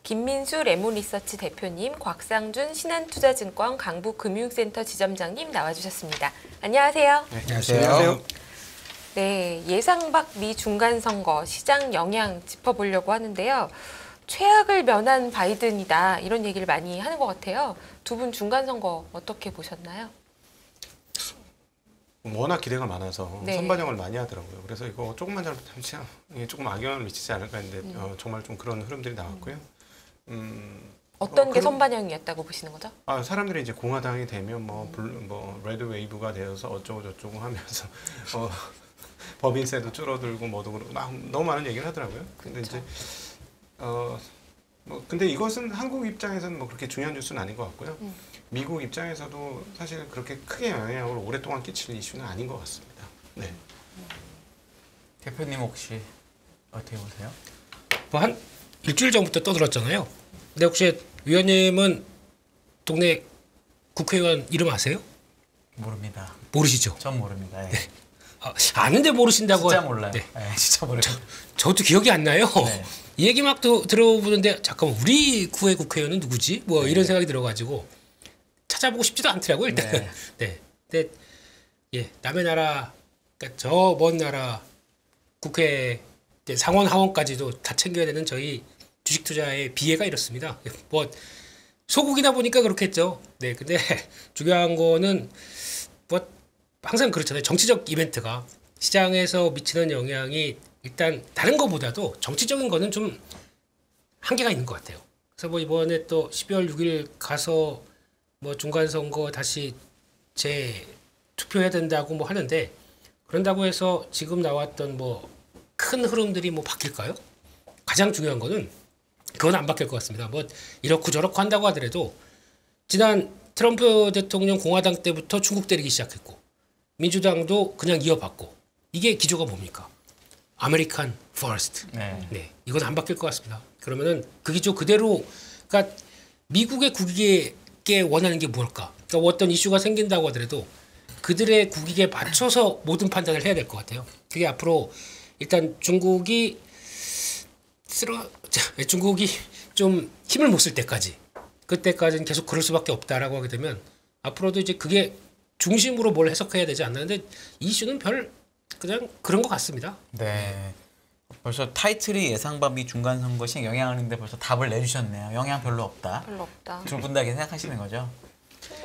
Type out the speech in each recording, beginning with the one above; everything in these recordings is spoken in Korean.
김민수 레몬리서치 대표님, 곽상준 신한투자증권 강북금융센터 지점장님 나와주셨습니다. 안녕하세요. 네, 안녕하세요. 네, 예상 밖 미 중간선거 시장 영향 짚어보려고 하는데요. 최악을 면한 바이든이다 이런 얘기를 많이 하는 것 같아요. 두 분 중간선거 어떻게 보셨나요? 워낙 기대가 많아서 네. 선반영을 많이 하더라고요. 그래서 이거 조금만 잘못하면 조금 악영향을 미치지 않을까 했는데 정말 좀 그런 흐름들이 나왔고요. 어떤 게 선반영이었다고 보시는 거죠? 사람들이 이제 공화당이 되면 뭐 레드 웨이브가 되어서 어쩌고 저쩌고 하면서 법인세도 줄어들고 뭐도 그러고 막 너무 많은 얘기를 하더라고요. 근데 그렇죠. 이제 근데 이것은 한국 입장에서는 뭐 그렇게 중요한 뉴스는 아닌 것 같고요. 미국 입장에서도 사실 그렇게 크게 영향을 오랫동안 끼칠 이슈는 아닌 것 같습니다. 네. 대표님 혹시 어떻게 보세요? 뭐 한 일주일 전부터 떠들었잖아요. 근데 혹시 위원님은 동네 국회의원 이름 아세요? 모릅니다. 모르시죠? 전 모릅니다. 예. 네. 아는데 모르신다고. 진짜 몰라요. 네. 네, 진짜 모르요. 저도 기억이 안 나요. 네. 이 얘기 막 들어보는데 잠깐만 우리 구의 국회의원은 누구지? 뭐 이런 생각이 들어가지고 찾아보고 싶지도 않더라고요. 일단. 네. 네. 근데 예 남의 나라, 그러니까 저 먼 나라 국회 상원 하원까지도 다 챙겨야 되는 저희 주식 투자의 비애가 이렇습니다. 뭐 소국이다 보니까 그렇겠죠. 네. 근데 중요한 거는 뭐 항상 그렇잖아요. 정치적 이벤트가 시장에서 미치는 영향이 일단 다른 것보다도 정치적인 거는 좀 한계가 있는 것 같아요. 그래서 뭐 이번에 또 12월 6일 가서 뭐 중간선거 다시 재투표해야 된다고 뭐 하는데 그런다고 해서 지금 나왔던 뭐 큰 흐름들이 뭐 바뀔까요? 가장 중요한 거는 그건 안 바뀔 것 같습니다. 뭐 이렇고 저렇고 한다고 하더라도 지난 트럼프 대통령 공화당 때부터 중국 때리기 시작했고 민주당도 그냥 이어받고 이게 기조가 뭡니까? 아메리칸 퍼스트. 네, 이건 안 바뀔 것 같습니다. 그러면은 그 기조 그대로, 그러니까 미국의 국익에 원하는 게 뭘까? 그러니까 어떤 이슈가 생긴다고 하더라도 그들의 국익에 맞춰서 모든 판단을 해야 될 것 같아요. 그게 앞으로 일단 중국이 좀 힘을 못 쓸 때까지, 그때까지는 계속 그럴 수밖에 없다라고 하게 되면 앞으로도 이제 그게 중심으로 뭘 해석해야 되지 않나. 근데 이슈는 그냥 그런 것 같습니다. 네. 벌써 타이틀이 예상밤이 중간선거 시행 영향하는데 벌써 답을 내주셨네요. 영향 별로 없다. 별로 없다. 두 분 다 이렇게 생각하시는 거죠?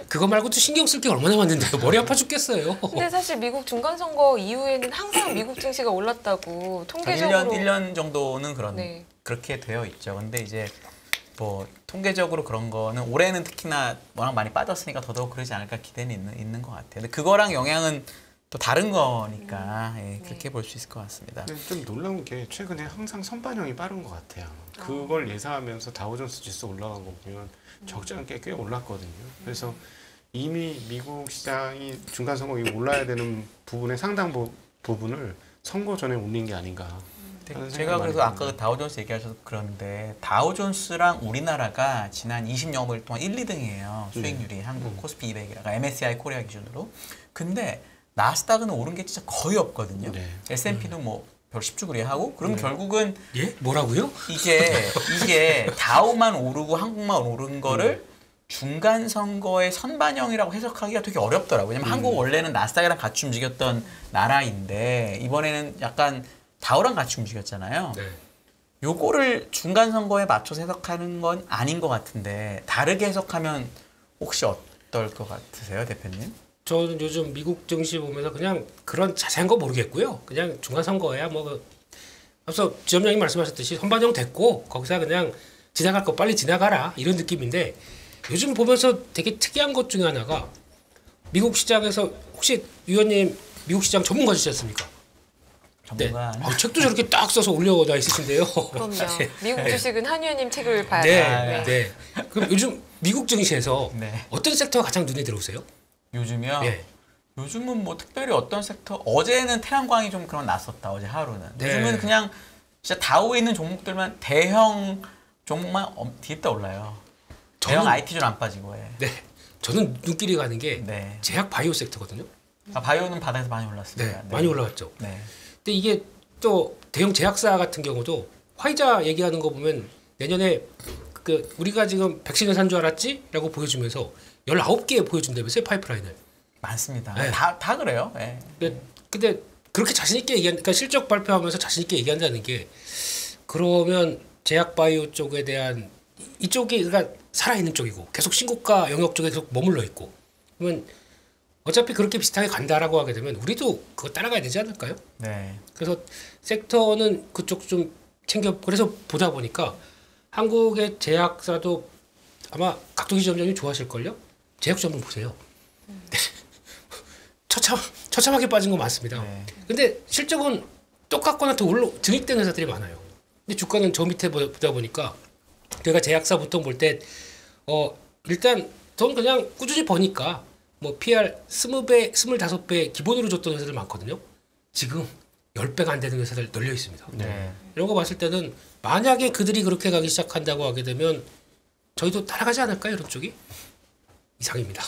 그거 말고도 신경 쓸 게 얼마나 많은데요. 머리 아파 죽겠어요. 근데 사실 미국 중간선거 이후에는 항상 미국 증시가 올랐다고 통계적으로 1년 정도는 네. 그렇게 되어 있죠. 근데 이제 뭐 통계적으로 그런 거는 올해는 특히나 워낙 많이 빠졌으니까 더더욱 그러지 않을까 기대는 있는 것 같아요. 근데 그거랑 영향은 또 다른 거니까 그렇게 볼 수 있을 것 같습니다. 좀 놀라운 게 최근에 항상 선반영이 빠른 것 같아요. 그걸 예상하면서 다우존스 지수 올라간 거 보면 적지 않게 꽤 올랐거든요. 그래서 이미 미국 시장이 중간선거에 올라야 되는 부분의 상당 부분을 선거 전에 올린 게 아닌가. 제가 그래서 아까 다우존스 얘기하셔서 그런데 다우존스랑 우리나라가 지난 20여일 동안 1, 2등이에요. 수익률이 한국 코스피 200이라가 MSCI 코리아 기준으로. 근데 나스닥은 오른 게 진짜 거의 없거든요. 네. S&P도 뭐 별 10주그리 하고 그럼 결국은 예? 뭐라고요? 이게 다우만 오르고 한국만 오른 거를 중간 선거의 선반영이라고 해석하기가 되게 어렵더라고요. 왜냐면 한국 원래는 나스닥이랑 같이 움직였던 나라인데 이번에는 약간 다우랑 같이 움직였잖아요. 네. 요거를 중간 선거에 맞춰서 해석하는 건 아닌 것 같은데 다르게 해석하면 혹시 어떨 것 같으세요, 대표님? 저는 요즘 미국 증시 보면서 그냥 그런 자세한 거 모르겠고요. 그냥 중간선거야 뭐 앞서 지점장님 말씀하셨듯이 선반영 됐고 거기서 그냥 지나갈 거 빨리 지나가라 이런 느낌인데 요즘 보면서 되게 특이한 것 중에 하나가 미국 시장에서 혹시 위원님 미국 시장 전문가시지 전문가. 네. 책도 저렇게 딱 써서 올려놔 있으신데요. 그럼요. 미국 주식은 한 의원님 책을 봐야 네. 돼요. 네. 그럼 요즘 미국 증시에서 네. 어떤 섹터가 가장 눈에 들어오세요? 요즘이요? 네. 요즘은 뭐 특별히 어떤 sek터 어제는 태양광이 좀 그런 났었다. 어제 하루는. 네. 요즘은 그냥 진짜 다우에 있는 종목들만 대형 종목만 뒤에다 올라요. 대형 IT주는 안 빠지고 해. 네. 저는 눈길이 가는 게 네. 제약 바이오 섹터거든요. 바이오는 바닥에서 많이 올랐습니다. 네. 많이 올라갔죠. 네. 근데 이게 또 대형 제약사 같은 경우도 화이자 얘기하는 거 보면 내년에 그 우리가 지금 백신을 산 줄 알았지? 라고 보여주면서 19개 보여준다면서요, 파이프라인을. 많습니다. 네. 다 그래요. 예. 근데 그렇게 자신 있게 그러니까 실적 발표하면서 자신 있게 얘기한다는 게 그러면 제약바이오 쪽에 대한 이쪽이 그러니까 살아있는 쪽이고 계속 신고가 영역 쪽에 계속 머물러 있고 그러면 어차피 그렇게 비슷하게 간다라고 하게 되면 우리도 그거 따라가야 되지 않을까요? 네. 그래서 섹터는 그쪽 좀 그래서 보다 보니까 한국의 제약사도 아마 각도기 지점장님 좋아하실걸요? 제약 좀 한번 보세요. 처참하게 빠진 거 많습니다. 네. 근데 실적은 똑같거나 더 증익된 회사들이 많아요. 근데 주가는 저 밑에 보다 보니까 제가 제약사 보통 볼 때 일단 돈 그냥 꾸준히 버니까 뭐 PR 20배, 25배 기본으로 줬던 회사들 많거든요. 지금 10배가 안 되는 회사들 널려 있습니다. 네. 이런 거 봤을 때는 만약에 그들이 그렇게 가기 시작한다고 하게 되면 저희도 따라가지 않을까요? 이런 쪽이? 이상입니다.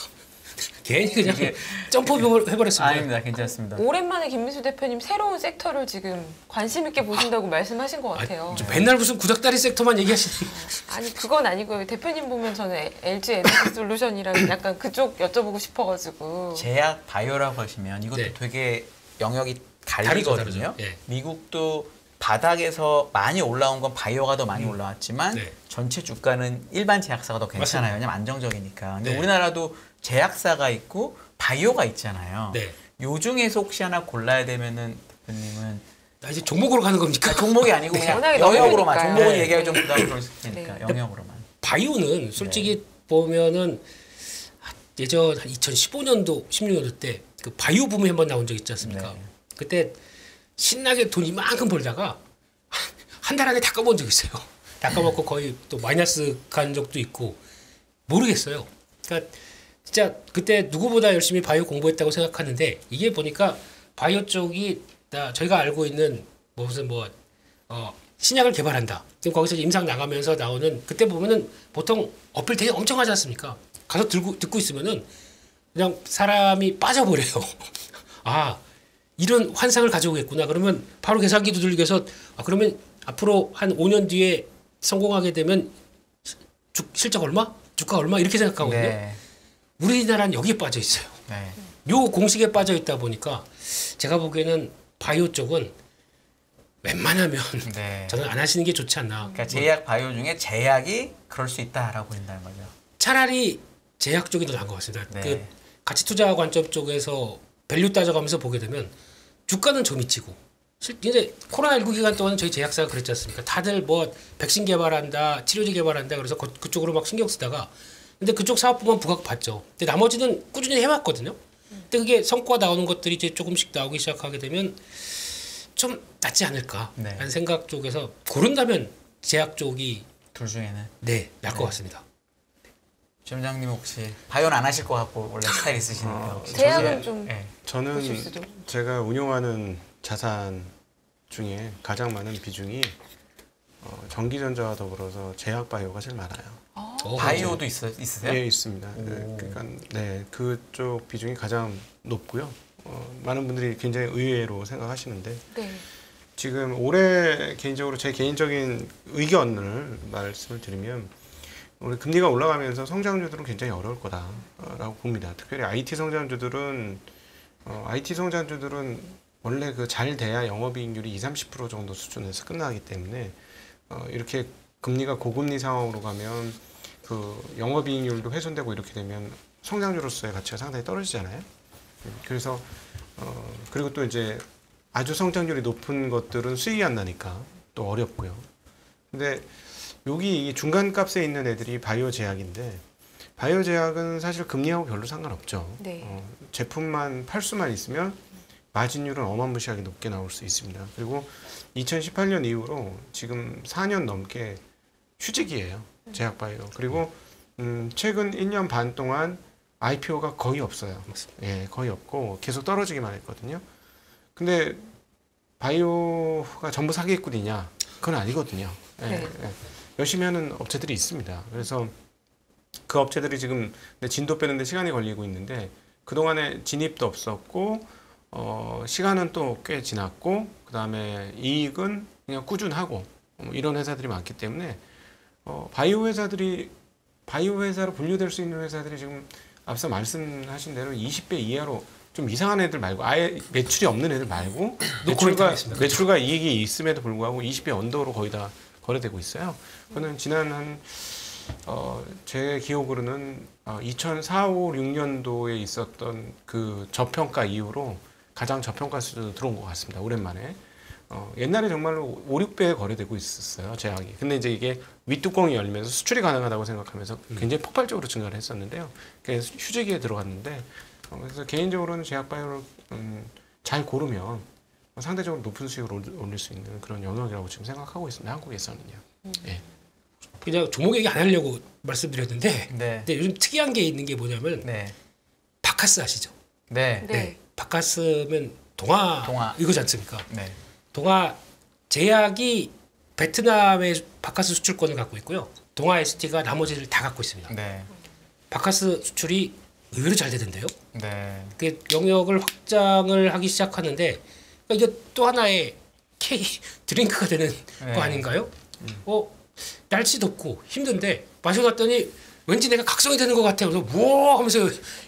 괜히 그냥 이게- 점프 해버렸습니다. 아닙니다. 괜찮습니다. 오랜만에 김민수 대표님 새로운 섹터를 지금 관심 있게 보신다고 말씀하신 것 같아요. 좀 맨날 무슨 구닥다리 섹터만 얘기하시는. 아니 그건 아니고요. 대표님 보면 저는 LG 에너지 솔루션이랑 약간 그쪽 여쭤보고 싶어가지고. 제약 바이오라고 하시면 이것도 네. 되게 영역이 다르죠, 갈리거든요. 다르죠. 예. 미국도 바닥에서 많이 올라온 건 바이오가 더 많이 올라왔지만 네. 전체 주가는 일반 제약사가 더 괜찮아요. 맞습니다. 왜냐면 안정적이니까. 근데 네. 우리나라도 제약사가 있고 바이오가 있잖아요. 네. 요 중에서 혹시 하나 골라야 되면은 대표님은 나 이제 종목으로 가는 겁니까? 종목이 아니고 그냥 워낙에 영역으로만 넓으니까요. 종목은 네. 얘기하기 좀 부담스러울 테니까 네. 영역으로만. 바이오는 솔직히 보면은 예전 한 2015년도, 16년도 때 그 바이오 붐이 한번 나온 적 있지 않습니까? 네. 그때 신나게 돈 이만큼 벌다가 한 달 안에 다 까먹은 적 있어요. 다 까먹고 거의 또 마이너스 간 적도 있고 모르겠어요. 그러니까 진짜 그때 누구보다 열심히 바이오 공부했다고 생각하는데 이게 보니까 바이오 쪽이 저희가 알고 있는 무슨 신약을 개발한다. 지금 거기서 임상 나가면서 나오는 그때 보면은 보통 어필 되게 엄청 하지 않습니까? 가서 듣고 있으면은 그냥 사람이 빠져버려요. 아, 이런 환상을 가져오겠구나. 그러면 바로 계산기 두들겨서 그러면 앞으로 한 5년 뒤에 성공하게 되면 실적 얼마? 주가 얼마? 이렇게 생각하거든요. 네. 우리나라는 여기에 빠져 있어요. 네. 요 공식에 빠져 있다 보니까 제가 보기에는 바이오 쪽은 웬만하면 네. 저는 안 하시는 게 좋지 않나. 그러니까 제약 바이오 중에 제약이 그럴 수 있다라고 보인다는 거죠. 차라리 제약 쪽이 더 나은 것 같습니다. 네. 그 가치 투자 관점 쪽에서 밸류 따져가면서 보게 되면 주가는 좀 미치고 이제 코로나19 기간 동안 저희 제약사가 그랬지 않습니까? 다들 뭐 백신 개발한다, 치료제 개발한다 그래서 그쪽으로 막 신경 쓰다가 근데 그쪽 사업부만 부각 받죠. 근데 나머지는 꾸준히 해왔거든요. 근데 그게 성과 나오는 것들이 이제 조금씩 나오기 시작하게 되면 좀 낫지 않을까라는 네. 생각 쪽에서 고른다면 제약 쪽이 둘 중에는. 나을 것 같습니다. 점장님 혹시 바이오는 안 하실 것 같고 원래 스타일 있으시니까 혹시 제약은 좀 네. 저는 보실 수도. 제가 운용하는 자산 중에 가장 많은 비중이 전기전자와 더불어서 제약바이오가 제일 많아요. 바이오도 있으세요? 예, 있습니다. 그러니까 네, 그쪽 비중이 가장 높고요. 많은 분들이 굉장히 의외로 생각하시는데 네. 지금 올해 개인적으로 제 개인적인 의견을 말씀을 드리면 우리 금리가 올라가면서 성장주들은 굉장히 어려울 거다라고 봅니다. 특별히 IT 성장주들은 원래 그 잘 돼야 영업이익률이 20-30% 정도 수준에서 끝나기 때문에 이렇게 금리가 고금리 상황으로 가면 그 영업이익률도 훼손되고 이렇게 되면 성장주로서의 가치가 상당히 떨어지잖아요. 그래서 그리고 또 이제 아주 성장률이 높은 것들은 수익이 안 나니까 또 어렵고요. 근데 여기 이 중간값에 있는 애들이 바이오 제약인데 바이오 제약은 사실 금리하고 별로 상관없죠. 네. 제품만 팔수만 있으면 마진율은 어마무시하게 높게 나올 수 있습니다. 그리고 2018년 이후로 지금 4년 넘게 휴직이에요. 제약 바이오. 그리고 최근 1년 반 동안 IPO가 거의 없어요. 예, 거의 없고 계속 떨어지기만 했거든요. 근데 바이오가 전부 사기꾼이냐? 그건 아니거든요. 예, 네. 예. 열심히 하는 업체들이 있습니다. 그래서 그 업체들이 지금 진도 빼는데 시간이 걸리고 있는데 그동안에 진입도 없었고 시간은 또 꽤 지났고 그다음에 이익은 그냥 꾸준하고 이런 회사들이 많기 때문에 바이오 회사로 분류될 수 있는 회사들이 지금 앞서 말씀하신 대로 20배 이하로 좀 이상한 애들 말고 아예 매출이 없는 애들 말고 매출과 이익이 있음에도 불구하고 20배 언더로 거의 다 거래되고 있어요. 그거는 지난 제 기억으로는 2004, 5, 6년도에 있었던 그 저평가 이후로 가장 저평가 수준으로 들어온 것 같습니다. 오랜만에. 옛날에 정말로 5, 6배에 거래되고 있었어요. 제약이. 근데 이제 이게 윗뚜껑이 열면서 수출이 가능하다고 생각하면서 굉장히 폭발적으로 증가를 했었는데요. 그래서 휴지기에 들어갔는데 그래서 개인적으로는 제약바이오를 잘 고르면 상대적으로 높은 수익을 올릴 수 있는 그런 영역이라고 지금 생각하고 있습니다. 한국에서는요. 예. 그냥 종목 얘기 안 하려고 말씀드렸는데 네. 근데 요즘 특이한 게 있는 게 뭐냐면 네. 바카스 아시죠? 네. 네. 바카스면 동화 이거지 않습니까? 네. 동화 제약이 베트남의 바카스 수출권을 갖고 있고요. 동화 ST가 나머지를 다 갖고 있습니다. 네. 바카스 수출이 의외로 잘 되던데요. 네. 그 영역을 확장을 하기 시작하는데 그러니까 이게 또 하나의 K 드링크가 되는 네. 거 아닌가요? 날씨 덥고 힘든데 마셔봤더니 왠지 내가 각성이 되는 것 같아요. 그래서 뭐 하면서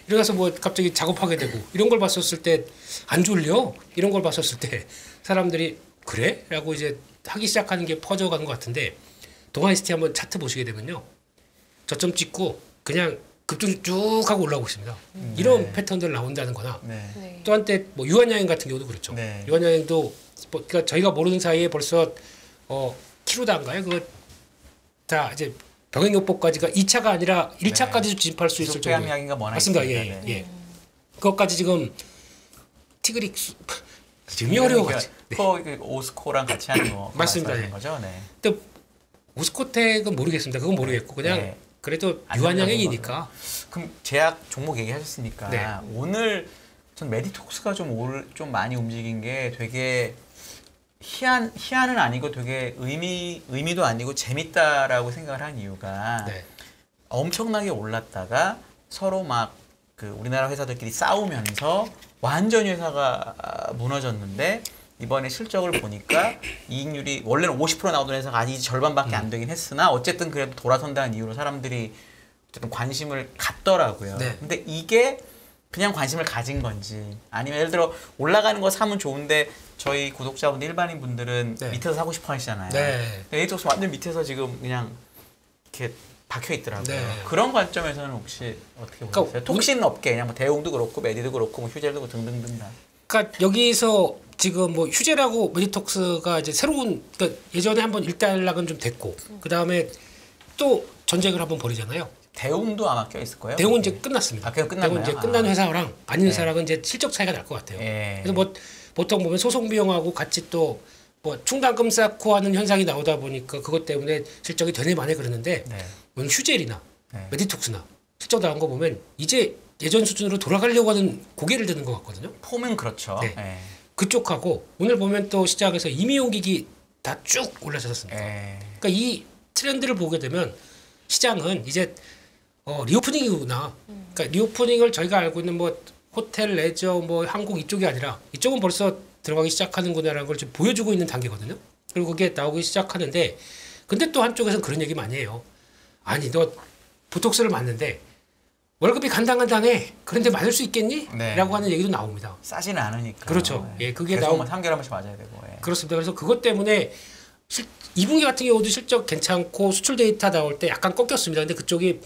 일어나서 뭐 갑자기 작업하게 되고 이런 걸 봤었을 때 안 졸려? 이런 걸 봤었을 때 사람들이 그래? 라고 이제 하기 시작하는 게 퍼져가는 것 같은데 동아 ST 한번 차트 보시게 되면요. 저점 찍고 그냥 급등 쭉 하고 올라오고 있습니다. 이런 패턴들 나온다는 거나 네. 네. 또 한때 뭐 유한여행 같은 경우도 그렇죠. 네. 유한여행도 뭐 그러니까 저희가 모르는 사이에 벌써 키로단가요? 그거 다 이제 병행요법까지가 2차가 아니라 1차까지도 진입할 수 있을 지속폐암 정도예요. 이야기가 뭐나 맞습니다. 있습니다. 예, 예. 그것까지 지금 티그릭 이름이 어려워가지고. 네. 그 오스코랑 같이 하는 거 맞습니다. 말씀하시는 예. 거죠? 네. 근데 오스코텍은 모르겠습니다. 그건 모르겠고 그냥 네. 그래도 안 유한양행이니까. 그럼 제약 종목 얘기하셨으니까 네. 오늘 전 메디톡스가 좀 많이 움직인 게 되게 희한은 아니고 되게 의미도 아니고 재밌다라고 생각을 한 이유가 네. 엄청나게 올랐다가 서로 막 그 우리나라 회사들끼리 싸우면서 완전히 회사가 무너졌는데 이번에 실적을 보니까 이익률이 원래는 50% 나오던 회사가 아직 절반밖에 안 되긴 했으나 어쨌든 그래도 돌아선다는 이유로 사람들이 어쨌든 관심을 갖더라고요. 네. 근데 이게 그냥 관심을 가진 건지 아니면 예를 들어 올라가는 거 사면 좋은데 저희 구독자분들 일반인 분들은 네. 밑에서 사고 싶어 하시잖아요. 네. 에이톡스 완전 밑에서 지금 그냥 이렇게 박혀 있더라고요. 네. 그런 관점에서는 혹시 어떻게 보세요? 그러니까 톡신 업계 그냥 뭐 대웅도 그렇고 메디도 그렇고 뭐 휴젤도 그렇고 등등등 다. 그러니까 여기서 지금 뭐 휴재라고 메디톡스가 이제 새로운 그러니까 예전에 한번 일단락은 좀 됐고 그 다음에 또 전쟁을 한번 벌이잖아요. 대웅도 아마 껴 있을 거예요. 대웅은 그게? 이제 끝났습니다. 아, 그냥 끝났나요? 대웅은 이제 끝난 아. 회사랑 아닌 네. 회사랑은 이제 실적 차이가 날 것 같아요. 예. 그래서 뭐 보통 보면 소송 비용하고 같이 또 뭐 충당금 쌓고 하는 현상이 나오다 보니까 그것 때문에 실적이 되네 마네 그러는데 네. 오늘 휴젤이나 네. 메디톡스나 실적 나온 거 보면 이제 예전 수준으로 돌아가려고 하는 고개를 드는 것 같거든요. 폼은 그렇죠. 네. 예. 그쪽하고 오늘 보면 또 시장에서 임의용기기 다 쭉 올라섰습니다. 예. 그러니까 이 트렌드를 보게 되면 시장은 이제 리오프닝이구나. 그러니까 리오프닝을 저희가 알고 있는 뭐 호텔, 레저, 뭐 항공 이쪽이 아니라 이쪽은 벌써 들어가기 시작하는구나라는 걸 지금 보여주고 있는 단계거든요. 그리고 그게 나오기 시작하는데 근데 또 한쪽에서는 그런 얘기 많이 해요. 아니 너 보톡스를 맞는데 월급이 간당간당해. 그런데 맞을 수 있겠니? 네. 라고 하는 얘기도 나옵니다. 싸지는 않으니까. 그렇죠. 예, 그게 계속 나오면 3개월 한 번씩 맞아야 되고. 예. 그렇습니다. 그래서 그것 때문에 2분기 같은 경우도 실적 괜찮고 수출 데이터 나올 때 약간 꺾였습니다. 근데 그쪽이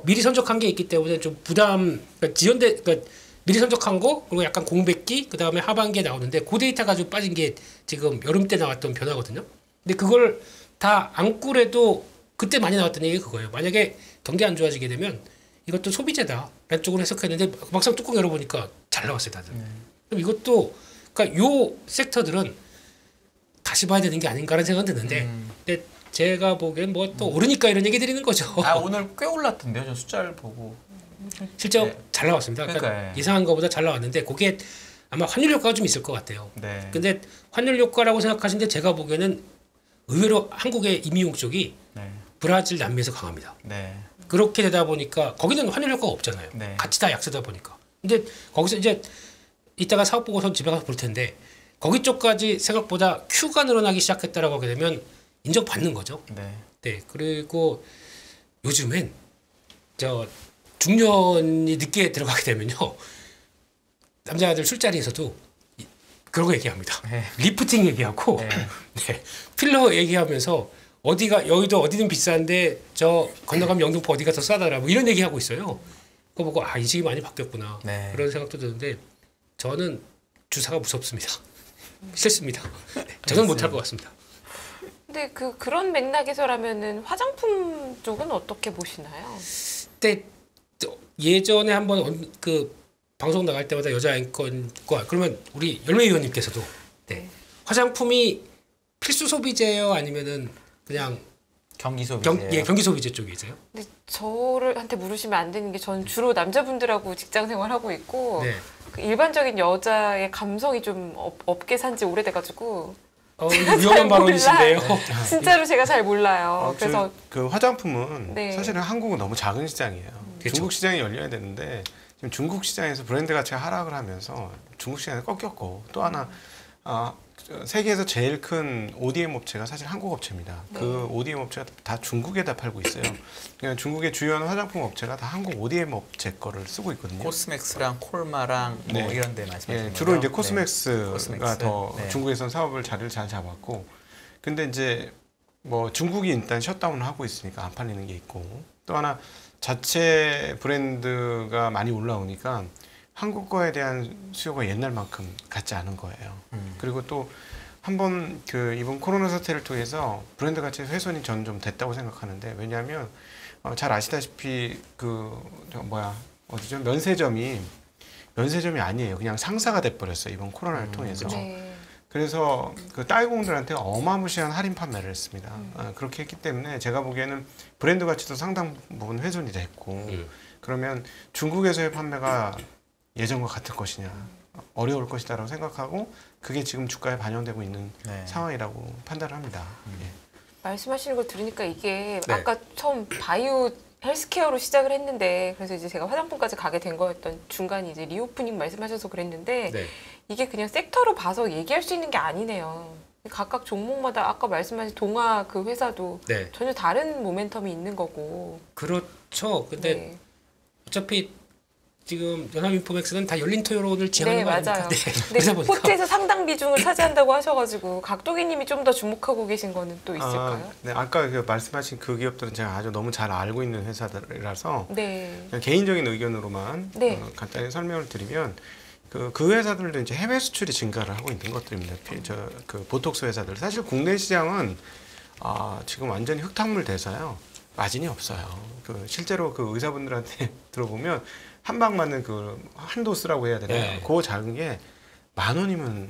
미리 선적한 게 있기 때문에 좀 부담, 그러니까 미리 선적한 거 그리고 약간 공백기 그 다음에 하반기에 나오는데 그 데이터가 좀 빠진 게 지금 여름 때 나왔던 변화거든요. 근데 그걸 다 안꾸래도 그때 많이 나왔던 얘기가 그거예요. 만약에 경기 안 좋아지게 되면 이것도 소비재다 라는 쪽으로 해석했는데 막상 뚜껑 열어보니까 잘 나왔어요 다들. 그럼 이것도 그러니까 요 섹터들은 다시 봐야 되는 게 아닌가라는 생각은 드는데 근데 제가 보기엔 뭐 또 오르니까 이런 얘기 드리는 거죠. 아 오늘 꽤 올랐던데요. 저 숫자를 보고. 실적 네. 잘 나왔습니다. 그러니까 그러니까요. 예상한 것보다 잘 나왔는데 그게 아마 환율 효과가 좀 있을 것 같아요. 네. 근데 환율 효과라고 생각하시는데 제가 보기에는 의외로 한국의 임의용 쪽이 네. 브라질, 남미에서 강합니다. 네. 그렇게 되다 보니까 거기는 환율 효과가 없잖아요. 네. 같이 다 약세다 보니까. 근데 거기서 이제 이따가 사업 보고서 집에 가서 볼 텐데 거기 쪽까지 생각보다 Q가 늘어나기 시작했다라고 하게 되면 인정받는 거죠. 네. 네. 그리고 요즘엔 저 중년이 늦게 들어가게 되면요. 남자들 술자리에서도 그런 거 얘기합니다. 네. 리프팅 얘기하고 네. 네. 필러 얘기하면서 어디가 여의도 어디든 비싼데 저 건너가면 영등포 어디가 더 싸더라 뭐 이런 얘기하고 있어요. 그거 보고 아, 이 집이 많이 바뀌었구나. 네. 그런 생각도 드는데 저는 주사가 무섭습니다. 싫습니다. 네. 저는 못할 것 같습니다. 근데 그런 맥락에서라면은 화장품 쪽은 어떻게 보시나요? 근데 또 예전에 한번 그 방송 나갈 때마다 여자 앵커과 그러면 우리 열매 의원님께서도 네. 화장품이 필수 소비재예요 아니면은 그냥 경기 소비재. 경기 소비재 쪽이세요? 근데 저한테 물으시면 안 되는 게 전 주로 남자분들하고 직장 생활하고 있고 네. 그 일반적인 여자의 감성이 좀 없게 산지 오래돼가지고 이거 위험한 발언이신데요. 진짜로 제가 잘 몰라요. 그래서 그 화장품은 네. 사실은 한국은 너무 작은 시장이에요. 그렇죠. 중국 시장이 열려야 되는데 지금 중국 시장에서 브랜드 가치가 하락을 하면서 중국 시장에 꺾였고 또 하나 세계에서 제일 큰 ODM 업체가 사실 한국 업체입니다. 네. 그 ODM 업체가 다 중국에다 팔고 있어요. 그러니까 중국의 주요한 화장품 업체가 다 한국 ODM 업체 거를 쓰고 있거든요. 코스맥스랑 콜마랑 뭐 네. 이런 데 말씀하시는 거죠? 주로 이제 네. 코스맥스가 코스맥스. 더 네. 중국에선 사업을 자리를 잘 잡았고, 근데 이제 뭐 중국이 일단 셧다운을 하고 있으니까 안 팔리는 게 있고, 또 하나 자체 브랜드가 많이 올라오니까 한국 거에 대한 수요가 옛날만큼 같지 않은 거예요. 그리고 또 한번 이번 코로나 사태를 통해서 브랜드 가치 훼손이 저는 좀 됐다고 생각하는데, 왜냐하면 잘 아시다시피 어디죠? 면세점이 아니에요. 그냥 상사가 돼버렸어요. 이번 코로나를 통해서. 네. 그래서 그 딸공들한테 어마무시한 할인 판매를 했습니다. 그렇게 했기 때문에 제가 보기에는 브랜드 가치도 상당 부분 훼손이 됐고, 그러면 중국에서의 판매가 예전과 같을 것이냐, 어려울 것이다라고 생각하고 그게 지금 주가에 반영되고 있는 네. 상황이라고 판단을 합니다. 예. 말씀하시는 걸 들으니까 이게 네. 아까 처음 바이오 헬스케어로 시작을 했는데 그래서 이제 제가 화장품까지 가게 된 거였던 중간에 이제 리오프닝 말씀하셔서 그랬는데 네. 이게 그냥 섹터로 봐서 얘기할 수 있는 게 아니네요. 각각 종목마다 아까 말씀하신 동아 그 회사도 네. 전혀 다른 모멘텀이 있는 거고. 그렇죠. 근데 네. 어차피 지금 연합인포맥스는 다 열린 토론을 지향하는 네, 거 아닙니까? 맞아요. 네. 근데 그러다 보니까 포트에서 상당 비중을 차지한다고 하셔가지고 각도기님이 좀 더 주목하고 계신 거는 또 있을까요? 네, 아까 말씀하신 그 기업들은 제가 아주 너무 잘 알고 있는 회사들이라서 네. 그냥 개인적인 의견으로만 네. 간단히 설명을 드리면 그 회사들도 이제 해외 수출이 증가를 하고 있는 것들입니다. 그 보톡스 회사들 사실 국내 시장은 지금 완전히 흙탕물 돼서요 마진이 없어요. 실제로 그 의사분들한테 들어보면 한 방 맞는 그 한도 쓰라고 해야 되나요? 네. 그거 작은 게 10,000원이면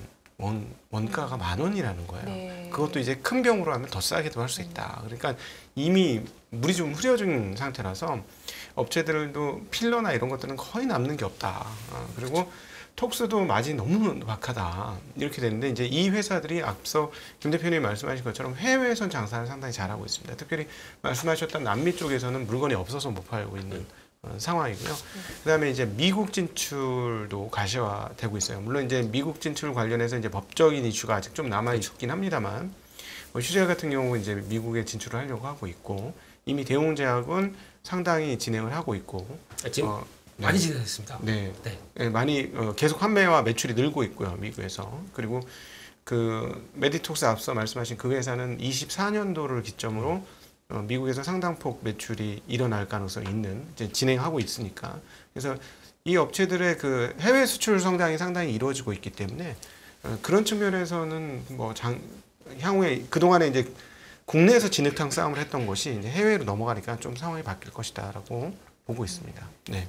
원가가 10,000원이라는 거예요. 네. 그것도 이제 큰 병으로 하면 더 싸게도 할 수 있다. 그러니까 이미 물이 좀 흐려진 상태라서 업체들도 필러나 이런 것들은 거의 남는 게 없다. 그리고 톡스도 마진이 너무 박하다. 이렇게 되는데 이제 이 회사들이 앞서 김 대표님이 말씀하신 것처럼 해외에선 장사를 상당히 잘하고 있습니다. 특별히 말씀하셨던 남미 쪽에서는 물건이 없어서 못 팔고 있는 상황이고요. 그다음에 이제 미국 진출도 가시화되고 있어요. 물론 이제 미국 진출 관련해서 이제 법적인 이슈가 아직 좀 남아 있긴 합니다만, 휴재 같은 경우 이제 미국에 진출을 하려고 하고 있고, 이미 대웅제약은 상당히 진행을 하고 있고, 지금 네. 많이 진행했습니다. 네, 네. 네, 많이 계속 판매와 매출이 늘고 있고요, 미국에서. 그리고 그 메디톡스 앞서 말씀하신 그 회사는 24년도를 기점으로 미국에서 상당폭 매출이 일어날 가능성이 있는 이제 진행하고 있으니까, 그래서 이 업체들의 그 해외 수출 성장이 상당히 이루어지고 있기 때문에 그런 측면에서는 향후에 그동안에 이제 국내에서 진흙탕 싸움을 했던 것이 이제 해외로 넘어가니까 좀 상황이 바뀔 것이다라고 보고 있습니다. 네.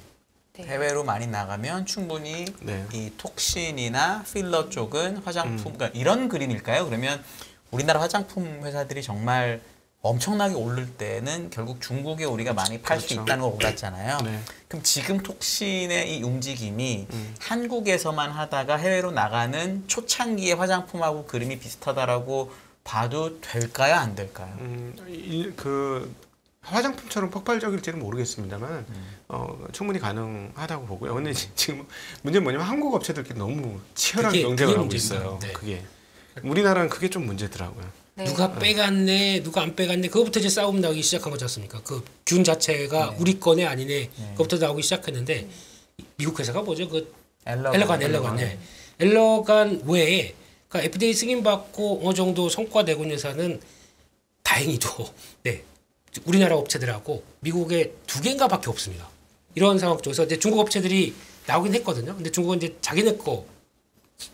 네. 해외로 많이 나가면 충분히 네. 이 톡신이나 필러 쪽은 화장품, 그러니까 이런 그림일까요? 그러면 우리나라 화장품 회사들이 정말 엄청나게 오를 때는 결국 중국에 우리가 많이 팔 수 그렇죠. 있다는 걸 몰랐잖아요. 네. 그럼 지금 톡신의 이 움직임이 한국에서만 하다가 해외로 나가는 초창기의 화장품하고 그림이 비슷하다라고 봐도 될까요? 안 될까요? 그 화장품처럼 폭발적일지는 모르겠습니다만 충분히 가능하다고 보고요. 근데 지금 문제는 뭐냐면 한국 업체들끼리 너무 치열한 그게 경쟁을 하고 문제입니다. 있어요. 네. 그게 우리나라는 그게 좀 문제더라고요. 네. 누가 빼갔네, 누가 안 빼갔네, 그거부터 이제 싸움 나오기 시작한 거지 않습니까? 그 균 자체가 네. 우리 거네 아니네, 네. 그거부터 나오기 시작했는데 미국 회사가 뭐죠? 그 엘러간. 엘러간. 엘러간 외에 그러니까 FDA 승인 받고 어느 정도 성과 내고 있는 회사는 다행히도 네 우리나라 업체들하고 미국에 2개인가밖에 없습니다. 이런 상황 쪽에서 이제 중국 업체들이 나오긴 했거든요. 근데 중국은 이제 자기네 거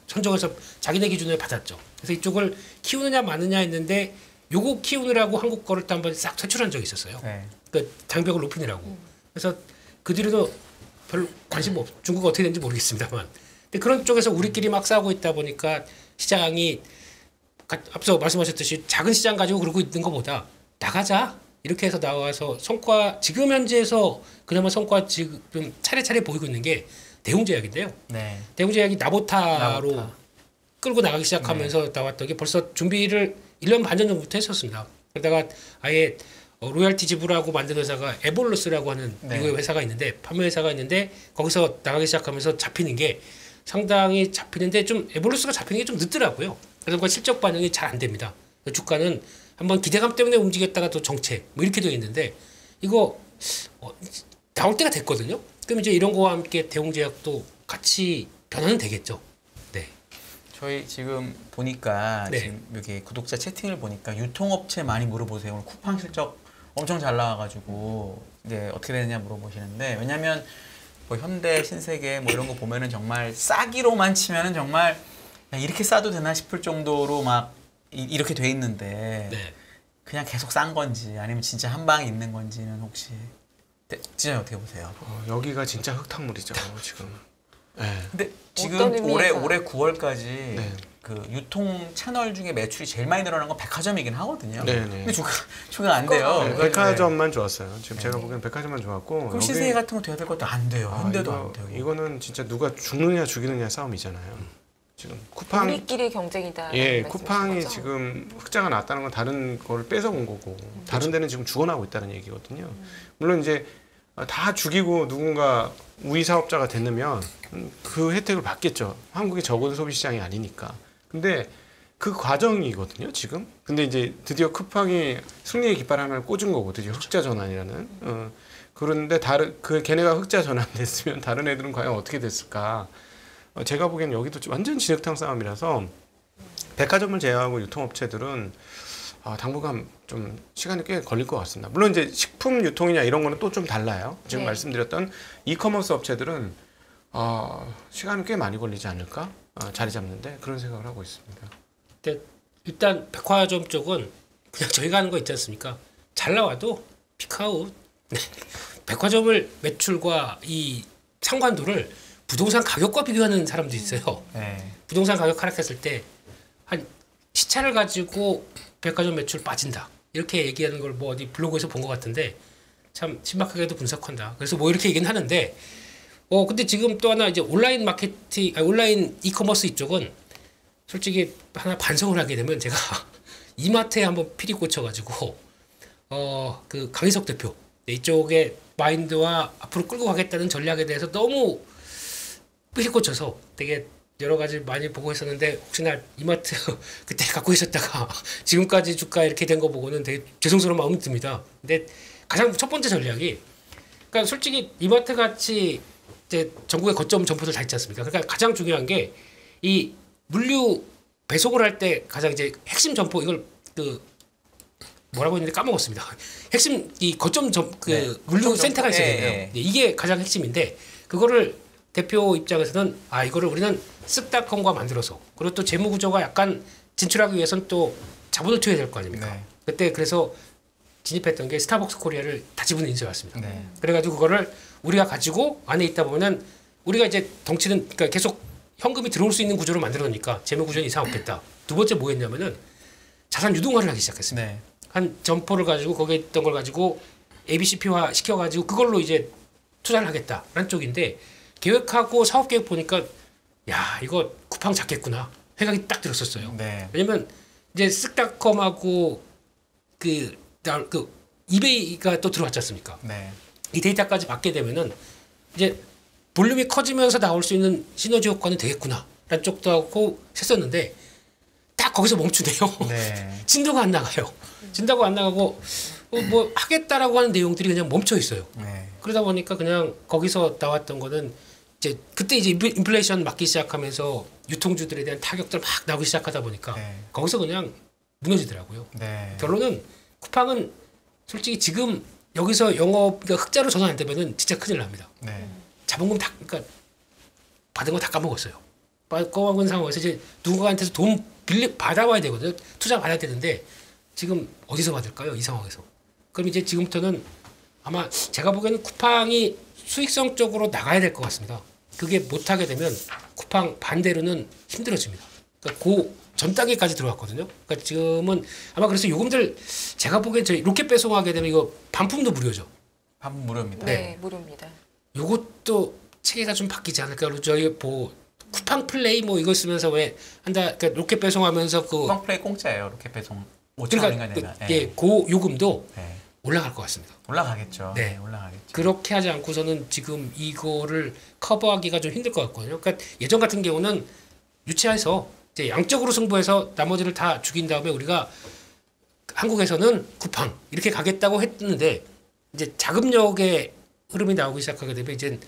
선정해서 자기네 기준을 받았죠. 그래서 이쪽을 키우느냐 마느냐 했는데 요거 키우느라고 한국 거를 또 한번 싹 퇴출한 적이 있었어요. 네. 그 장벽을 높이느라고. 그래서 그 뒤로도 별로 관심 없. 중국 어떻게 되는지 모르겠습니다만. 근데 그런 쪽에서 우리끼리 막 싸우고 있다 보니까 시장이 앞서 말씀하셨듯이 작은 시장 가지고 그러고 있는 것보다 나가자 이렇게 해서 나와서 성과 지금 현재에서 그나마 성과 지금 차례차례 보이고 있는 게 대웅제약인데요. 네. 대웅제약이 나보타로 나보타. 끌고 나가기 시작하면서 나왔던 게 벌써 준비를 1년 반 전부터 했었습니다. 그러다가 아예 로열티 지불하고 만든 회사가 에볼루스라고 하는 네. 미국의 회사가 있는데 판매 회사가 있는데 거기서 나가기 시작하면서 잡히는 게 상당히 잡히는데 좀 에볼루스가 잡히는 게 좀 늦더라고요. 그래서 그 실적 반영이 잘 안 됩니다. 주가는 한번 기대감 때문에 움직였다가 또 정체 뭐 이렇게 되어 있는데 이거 나올 때가 됐거든요. 그럼 이제 이런 거와 함께 대웅제약도 같이 변화는 되겠죠. 네. 저희 지금 보니까 네. 지금 여기 구독자 채팅을 보니까 유통업체 많이 물어보세요. 오늘 쿠팡 실적 엄청 잘 나와가지고 이제 어떻게 되느냐 물어보시는데 왜냐면 뭐 현대, 신세계 뭐 이런 거 보면은 정말 싸기로만 치면은 정말 야, 이렇게 싸도 되나 싶을 정도로 막 이렇게 돼 있는데 네. 그냥 계속 싼 건지 아니면 진짜 한 방에 있는 건지는 혹시 진짜 어떻게 보세요? 여기가 진짜 흑탕물이죠 지금. 네. 근데 지금 어떤 의미에서? 올해 9월까지 네. 그 유통 채널 중에 매출이 제일 많이 늘어난 건 백화점이긴 하거든요. 네, 네. 근데 주가 안 돼요. 네, 그거 백화점만 좋았어요. 지금 제가 보기엔 백화점만 좋았고. 그럼 신세계 같은 거 돼야 될 것도 안 돼요. 현대도 안 돼요. 이거는 진짜 누가 죽느냐 죽이느냐 싸움이잖아요. 지금 쿠팡 우리끼리 경쟁이다. 예, 말씀이신 쿠팡이 거죠? 지금 흑자가 났다는 건 다른 걸 뺏어온 거고 다른 데는 지금 죽어나고 있다는 얘기거든요. 물론 이제 다 죽이고 누군가 우위 사업자가 됐으면 그 혜택을 받겠죠. 한국이 적은 소비 시장이 아니니까. 근데 그 과정이거든요, 지금. 근데 이제 드디어 쿠팡이 승리의 깃발 하나를 꽂은 거고, 드디어 흑자 전환이라는. 그런데 걔네가 흑자 전환됐으면 다른 애들은 과연 어떻게 됐을까? 제가 보기엔 여기도 완전 진흙탕 싸움이라서 백화점을 제외하고 유통업체들은 당분간 좀 시간이 꽤 걸릴 것 같습니다. 물론 이제 식품 유통이냐 이런 거는 또 좀 달라요. 지금 네. 말씀드렸던 이커머스 업체들은 시간이 꽤 많이 걸리지 않을까? 자리 잡는데 그런 생각을 하고 있습니다. 근데 일단 백화점 쪽은 그냥 저희가 하는 거 있지 않습니까? 잘 나와도 피크아웃. 백화점을 매출과 이 상관도를 부동산 가격과 비교하는 사람도 있어요. 네. 부동산 가격 하락했을 때 한 시차를 가지고 백화점 매출 빠진다. 이렇게 얘기하는 걸 뭐 어디 블로그에서 본 것 같은데 참 신박하게도 분석한다. 그래서 뭐 이렇게 얘기는 하는데 근데 지금 또 하나 이제 온라인 마케팅, 온라인 이커머스 이쪽은 솔직히 하나 반성을 하게 되면 제가 이마트에 한번 피리 꽂혀가지고 그 강희석 대표 이쪽에 마인드와 앞으로 끌고 가겠다는 전략에 대해서 너무 피리 꽂혀서 되게 여러 가지 많이 보고 있었는데 혹시나 이마트 그때 갖고 있었다가 지금까지 주가 이렇게 된 거 보고는 되게 죄송스러운 마음이 듭니다. 근데 가장 첫 번째 전략이 그러니까 솔직히 이마트 같이 이제 전국의 거점 점포들 다 있지 않습니까? 그러니까 가장 중요한 게 이 물류 배송을 할 때 가장 이제 핵심 점포 이걸 그 뭐라고 했는데 까먹었습니다. 핵심 이 거점 물류 센터가 있어야 되잖아요. 네. 이게 가장 핵심인데 그거를 대표 입장에서는 이거를 우리는 쓱닷컴과 만들어서 그리고 또 재무 구조가 약간 진출하기 위해서는 또 자본을 투여해야 될 거 아닙니까? 네. 그때 그래서 진입했던 게 스타벅스 코리아를 다 지분을 인수해왔습니다. 네. 그래가지고 그거를 우리가 가지고 안에 있다 보면은 우리가 이제 덩치는 그러니까 계속 현금이 들어올 수 있는 구조로 만들어 놓으니까 재무 구조는 이상 없겠다. 두 번째 뭐 했냐면은 자산 유동화를 하기 시작했습니다. 네. 한 점포를 가지고 거기에 있던 걸 가지고 ABCP화 시켜가지고 그걸로 이제 투자를 하겠다라는 쪽인데 계획하고 사업 계획 보니까 야 이거 쿠팡 잡겠구나 생각이 딱 들었었어요. 네. 왜냐면 이제 쓱닷컴하고 그 이베이가 또 들어왔지 않습니까? 네. 이 데이터까지 받게 되면은 이제 볼륨이 커지면서 나올 수 있는 시너지 효과는 되겠구나라는 쪽도 하고 했었는데 딱 딱 거기서 멈추네요. 네. 진도가 안 나가요. 진도가 안 나가고 뭐 하겠다라고 하는 내용들이 그냥 멈춰 있어요. 네. 그러다 보니까 그냥 거기서 나왔던 거는 이제 그때 이제 인플레이션 맞기 시작하면서 유통주들에 대한 타격들 막 나오기 시작하다 보니까 네. 거기서 그냥 무너지더라고요. 네. 결론은 쿠팡은 솔직히 지금 여기서 영업 그러니까 흑자로 전환 안 되면은 진짜 큰일 납니다. 네. 자본금 다 그러니까 받은 거 다 까먹었어요. 까먹은 상황에서 이제 누군가한테서 돈 받아와야 되거든요. 투자 받아야 되는데 지금 어디서 받을까요? 이 상황에서. 그럼 이제 지금부터는 아마 제가 보기에는 쿠팡이 수익성 쪽으로 나가야 될 것 같습니다. 그게 못하게 되면 쿠팡 반대로는 힘들어집니다. 그러니까 전 단계까지 들어왔거든요. 그러니까 지금은 아마 그래서 요금들 제가 보기엔 저희 로켓 배송하게 되면 이거 반품도 무료죠. 한 무료입니다. 네, 무료입니다. 요것도 체계가 좀 바뀌지 않을까. 그리고 저희 뭐 쿠팡 플레이 뭐 이거 쓰면서 왜 한다 그러니까 로켓 배송하면서 그 쿠팡 플레이 공짜예요. 이렇게 배송 5천 그러니까 원인가 되나. 예, 그 요금도 네. 올라갈 것 같습니다. 올라가겠죠. 네. 올라가겠죠. 그렇게 하지 않고서는 지금 이거를 커버하기가 좀 힘들 것 같거든요. 그러니까 예전 같은 경우는 유치해서 이제 양적으로 승부해서 나머지를 다 죽인 다음에 우리가 한국에서는 쿠팡 이렇게 가겠다고 했는데 이제 자금력의 흐름이 나오기 시작하게 되면 이제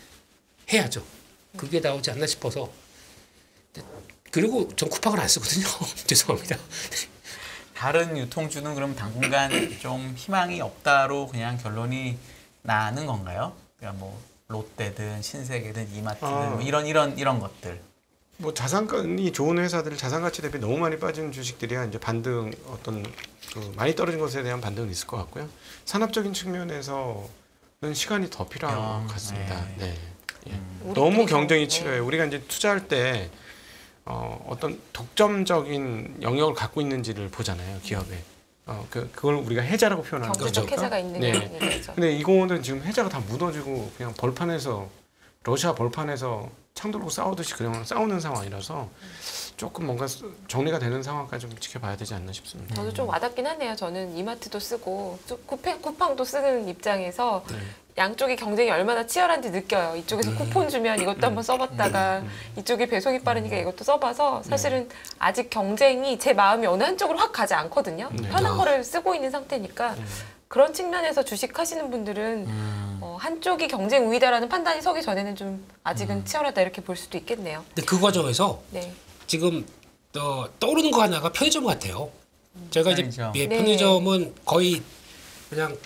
해야죠. 그게 나오지 않나 싶어서. 그리고 전 쿠팡을 안 쓰거든요. 죄송합니다. 다른 유통주는 그럼 당분간 좀 희망이 없다로 그냥 결론이 나는 건가요? 그러니까 뭐 롯데든 신세계든 이마트든 뭐 이런 것들. 뭐 자산이 좋은 회사들 자산 가치 대비 너무 많이 빠진 주식들이야 이제 반등 어떤 그 많이 떨어진 것에 대한 반등은 있을 것 같고요. 산업적인 측면에서는 시간이 더 필요한 것 같습니다. 네. 예. 너무 경쟁이 치열해요. 우리가 이제 투자할 때 어떤 독점적인 영역을 갖고 있는지를 보잖아요, 기업에. 그걸 우리가 해자라고 표현하는 거죠. 경제적 해자가 있는 네. 얘기죠. 근데 이거는 지금 해자가 다 무너지고 그냥 벌판에서 러시아 벌판에서 창 들고 싸우듯이 그냥 싸우는 상황이라서 조금 뭔가 정리가 되는 상황까지 좀 지켜봐야 되지 않나 싶습니다. 저도 좀 와닿긴 하네요. 저는 이마트도 쓰고 쿠팡도 쓰는 입장에서 양쪽의 경쟁이 얼마나 치열한지 느껴요. 이쪽에서 쿠폰 주면 이것도 한번 써봤다가 이쪽이 배송이 빠르니까 이것도 써봐서 사실은 아직 경쟁이 제 마음이 어느 한쪽으로 확 가지 않거든요. 편한 거를 쓰고 있는 상태니까 그런 측면에서 주식하시는 분들은 한쪽이 경쟁 우위다라는 판단이 서기 전에는 좀 아직은 치열하다 이렇게 볼 수도 있겠네요. 근데 그 과정에서 네. 지금 떠오르는 거 하나가 편의점 같아요. 제가 이제 편의점. 예, 네. 편의점은 거의 그냥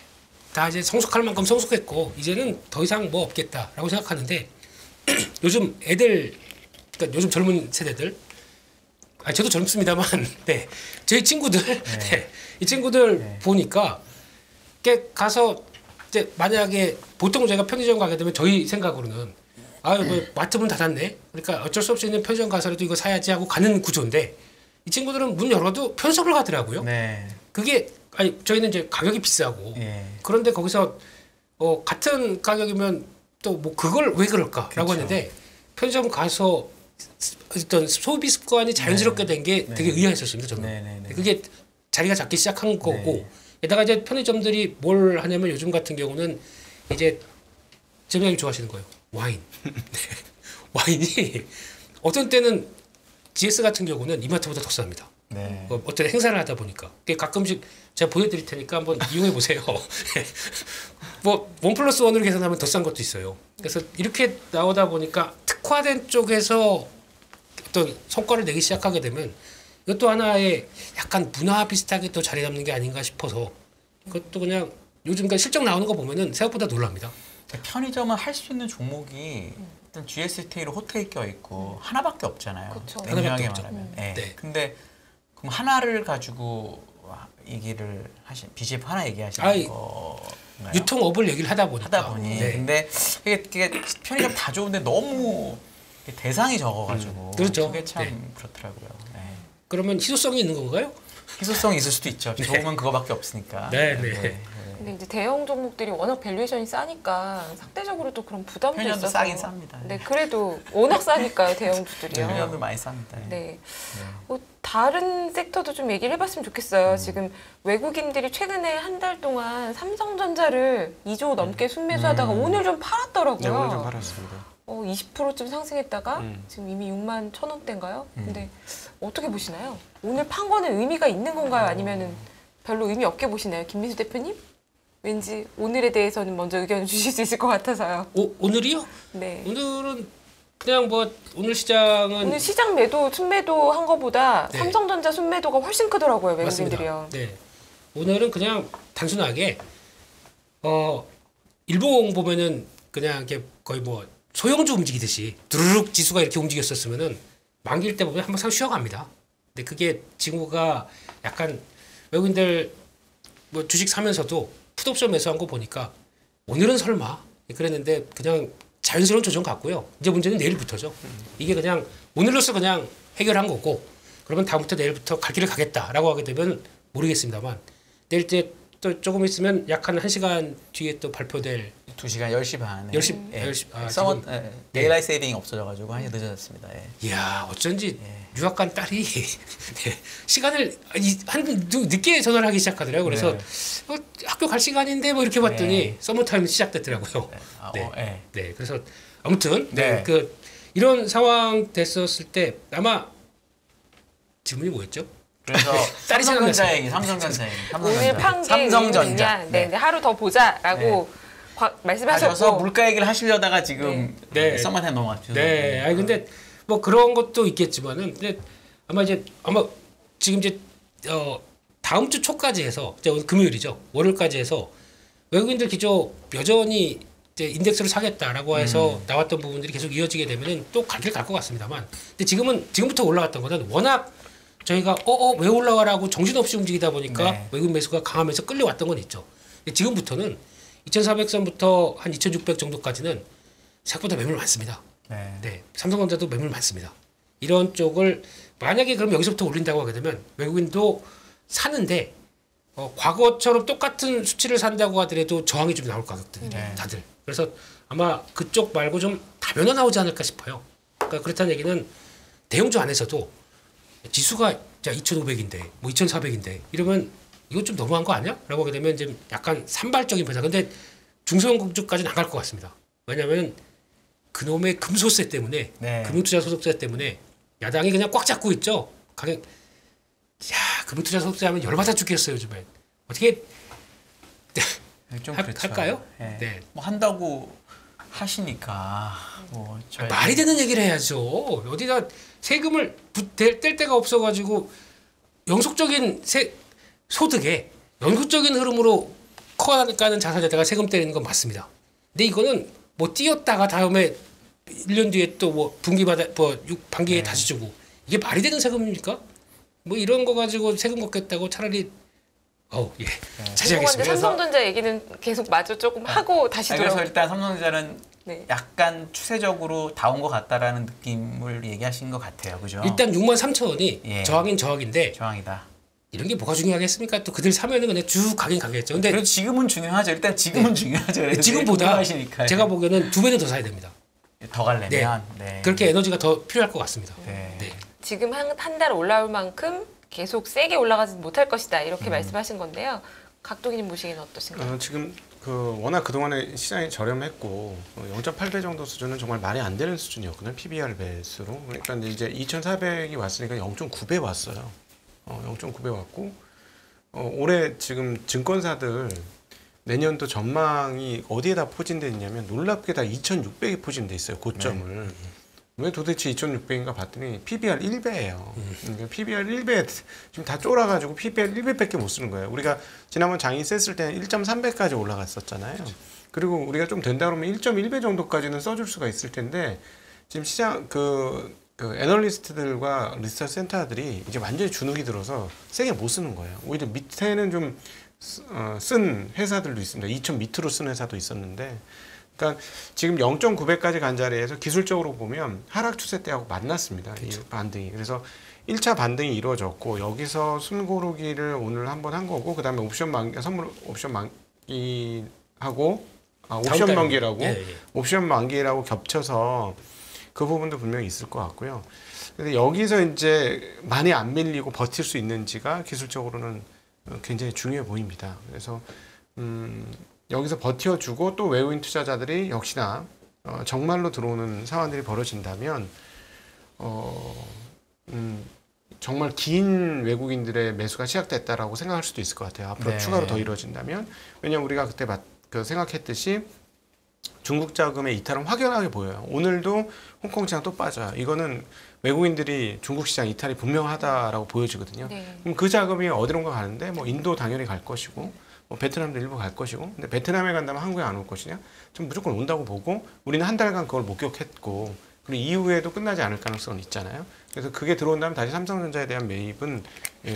다 이제 성숙할 만큼 성숙했고 이제는 더 이상 뭐 없겠다라고 생각하는데 요즘 애들 그러니까 요즘 젊은 세대들 저도 젊습니다만 네 저희 친구들 네, 이 친구들 보니까 이렇게 가서 이제 만약에 보통 제가 편의점 가게 되면 저희 생각으로는 뭐 마트 문 닫았네. 그러니까 어쩔 수 없이 있는 편의점 가서라도 이거 사야지 하고 가는 구조인데 이 친구들은 문 열어도 편의점을 가더라고요. 네. 그게 저희는 이제 가격이 비싸고 예. 그런데 거기서 같은 가격이면 또 뭐 그걸 왜 그럴까라고 그렇죠. 했는데 편의점 가서 어떤 소비 습관이 자연스럽게 된 게 되게 의아했었습니다. 저는. 네. 그게 자리가 잡기 시작한 거고 네. 게다가 이제 편의점들이 뭘 하냐면 요즘 같은 경우는 이제 점장님 좋아하시는 거예요. 와인. 와인이 어떤 때는 GS 같은 경우는 이마트보다 더 쌉니다. 네. 어떤 행사를 하다 보니까 가끔씩 제가 보여드릴 테니까 한번 이용해 보세요. 뭐 1+1으로 계산하면 더 싼 것도 있어요. 그래서 이렇게 나오다 보니까 특화된 쪽에서 어떤 성과를 내기 시작하게 되면 이것도 하나의 약간 문화 비슷하게 또 자리 잡는 게 아닌가 싶어서 그것도 그냥 요즘 실적 나오는 거 보면은 생각보다 놀랍니다. 편의점은 할 수 있는 종목이 일단 GST로 호텔 껴 있고 하나밖에 없잖아요. 그쵸. 냉정하게 하나밖에 없죠. 말하면. 네. 네. 근데 그럼 하나를 가지고 얘기를 BGF 하나 얘기하시는 건가요? 유통업을 얘기를 하다 보니까 네. 근데 이게 편의점 다 좋은데 너무 대상이 적어가지고 그렇죠. 그게 참 네. 그렇더라고요. 네. 그러면 희소성이 있는 건가요? 희소성이 있을 수도 있죠. 좋으면 그거밖에 없으니까. 네. 근데 이제 대형 종목들이 워낙 밸류에이션이 싸니까 상대적으로 또 그런 부담도 편의점도 있어서 싸긴 쌉니다. 네, 그래도 워낙 싸니까요, 대형주들이요. 편의점도 많이 쌉니다. 네. 다른 섹터도 좀 얘기를 해봤으면 좋겠어요. 지금 외국인들이 최근에 한 달 동안 삼성전자를 2조 넘게 순매수하다가 오늘 좀 팔았더라고요. 네, 오늘 좀 팔았습니다. 20%좀 상승했다가 지금 이미 6만 1,000원대인가요? 근데 어떻게 보시나요? 오늘 판 거는 의미가 있는 건가요? 아니면은 별로 의미 없게 보시나요? 김민수 대표님? 왠지 오늘에 대해서는 먼저 의견 주실 수 있을 것 같아서요. 오늘이요? 네. 오늘은 그냥 뭐 오늘 시장은 오늘 시장 매도, 순매도 한 거보다 네. 삼성전자 순매도가 훨씬 크더라고요, 맞습니다. 외국인들이요. 네. 오늘은 그냥 단순하게 일봉 보면은 그냥 이렇게 거의 뭐 소형주 움직이듯이 두루룩 지수가 이렇게 움직였었으면은 만기일 때 보면 한번 상 쉬어갑니다. 근데 그게 징후가 약간 외국인들 뭐 주식 사면서도 풋옵션 매수한 거 보니까 오늘은 설마 그랬는데 그냥 자연스러운 조정 같고요. 이제 문제는 내일부터죠. 이게 그냥 오늘로서 그냥 해결한 거고 그러면 다음부터 내일부터 갈 길을 가겠다라고 하게 되면 모르겠습니다만 내일 때 또 조금 있으면 약 한 1시간 뒤에 또 발표될 2시간 10시 반에 10시, 예. 10시 서머 지금, 데일라이트 세이빙이 없어져가지고 1시 늦어졌습니다. 예. 이야 어쩐지 유학 간 딸이 네, 시간을 늦게 전화를 하기 시작하더라고요. 그래서 네. 학교 갈 시간인데 뭐 이렇게 봤더니 네. 서머타임 시작됐더라고요. 네. 예. 네, 그래서 아무튼 네. 그 이런 상황 됐었을 때 아마 질문이 뭐였죠? 그래서 딸이 삼성전자 생각났어요. 얘기, 삼성전자 얘기. 오늘 판 게 삼성전자. 의미냐? 네, 근데 하루 더 보자라고 하셔서 말씀하셨고 물가 얘기를 하시려다가 지금 네. 서머타임 넘어갔죠. 네, 아니 근데 뭐 그런 것도 있겠지만은 근데 아마 지금 이제 다음 주 초까지 해서 이제 오늘 금요일이죠. 월요일까지 해서 외국인들 기조 여전히 이제 인덱스를 사겠다라고 해서 나왔던 부분들이 계속 이어지게 되면은 또 갈 길 갈 것 같습니다만. 근데 지금부터 올라갔던 거는 워낙 저희가 왜 올라가라고 정신없이 움직이다 보니까 네. 외국 매수가 강하면서 끌려왔던 건 있죠. 근데 지금부터는 2,400선부터 한 2,600 정도까지는 생각보다 매물 많습니다. 네. 네, 삼성전자도 매물 많습니다. 이런 쪽을 만약에 그럼 여기서부터 올린다고 하게 되면 외국인도 사는데 과거처럼 똑같은 수치를 산다고 하더라도 저항이 좀 나올 가격들이 네. 다들. 그래서 아마 그쪽 말고 좀 다변화 나오지 않을까 싶어요. 그러니까 그렇다는 얘기는 대형주 안에서도 지수가 2,500인데 뭐 2,400인데 이러면 이거 좀 너무한 거 아니야? 라고 하게 되면 이제 약간 산발적인 변화. 근데 중소형주까지는 안 갈 것 같습니다. 왜냐하면 그놈의 금소세 때문에 네. 금융투자 소득세 때문에 야당이 그냥 꽉 잡고 있죠. 가격 금융투자 소득세 하면 열받아 죽겠어요 요즘에. 어떻게 좀 할까요? 네. 네. 뭐 한다고 하시니까 뭐 저희 말이 되는 얘기를 해야죠. 어디다 세금을 뗄 데가 없어가지고 영속적인 소득에 영속적인 흐름으로 커가는 자산에다가 세금 때리는 건 맞습니다. 근데 이거는 뭐 띄었다가 다음에 1년 뒤에 또 뭐 반기에 다시 주고 이게 말이 되는 세금입니까? 뭐 이런 거 가지고 세금 걷겠다고 차라리 예 죄송한데 자제하겠습니다. 삼성전자 얘기는 계속 마저 조금 하고 다시 그래서 돌아오고 일단 삼성전자는 네. 약간 추세적으로 다 온 것 같다라는 느낌을 얘기하신 것 같아요, 그죠? 일단 63,000원이 예. 저항인 저항인데 저항이다. 이런 게 뭐가 중요하겠습니까? 또 그들 사면은 그냥 쭉 가긴 가겠죠. 근데 그래도 지금은 중요하죠. 일단 지금은 중요하죠. 그래서 지금보다 궁금하시니까. 제가 보기에는 2배는 더 사야 됩니다. 더 갈래면 네. 그렇게 에너지가 더 필요할 것 같습니다. 네. 네. 지금 한 달 올라올 만큼 계속 세게 올라가지 못할 것이다 이렇게 말씀하신 건데요. 각도기님 보시기에는 어떠신가요? 지금 워낙 그동안에 시장이 저렴했고 0.8배 정도 수준은 정말 말이 안 되는 수준이었거든요. PBR 배수로. 그러니까 이제 2,400이 왔으니까 0.9배 왔어요. 0.9배 왔고 올해 지금 증권사들 내년도 전망이 어디에다 포진돼 있냐면 놀랍게 다 2,600에 포진돼 있어요. 고점을. 왜 도대체 2,600인가 봤더니 PBR 1배예요. 그러니까 PBR 1배 지금 다 쫄아가지고 PBR 1배밖에 못 쓰는 거예요. 우리가 지난번 장이 셌을 때는 1.3배까지 올라갔었잖아요. 그리고 우리가 좀 된다 그러면 1.1배 정도까지는 써줄 수가 있을 텐데 지금 시장 그 애널리스트들과 리서치 센터들이 이제 완전히 주눅이 들어서 세게 못 쓰는 거예요. 오히려 밑에는 좀 쓴 회사들도 있습니다. 2천 밑으로 쓴 회사도 있었는데, 그러니까 지금 0.9배까지 간 자리에서 기술적으로 보면 하락 추세 때하고 만났습니다. 그렇죠. 이 반등이. 그래서 1차 반등이 이루어졌고 여기서 순고르기를 오늘 한번 한 거고 그다음에 선물 옵션 만기하고 옵션 만기라고 옵션 만기라고 겹쳐서 그 부분도 분명히 있을 것 같고요. 근데 여기서 이제 많이 안 밀리고 버틸 수 있는지가 기술적으로는 굉장히 중요해 보입니다. 그래서 여기서 버텨주고 또 외국인 투자자들이 역시나 정말로 들어오는 상황들이 벌어진다면 정말 긴 외국인들의 매수가 시작됐다라고 생각할 수도 있을 것 같아요. 앞으로 네. 추가로 더 이루어진다면. 왜냐하면 우리가 그때 생각했듯이 중국 자금의 이탈은 확연하게 보여요. 오늘도 홍콩 시장 또 빠져요. 이거는 외국인들이 중국 시장 이탈이 분명하다라고 보여지거든요. 네. 그럼 그 자금이 어디론가 가는데 뭐 인도 당연히 갈 것이고 뭐 베트남도 일부 갈 것이고 근데 베트남에 간다면 한국에 안 올 것이냐? 좀 무조건 온다고 보고 우리는 한 달간 그걸 목격했고 그리고 이후에도 끝나지 않을 가능성은 있잖아요. 그래서 그게 들어온다면 다시 삼성전자에 대한 매입은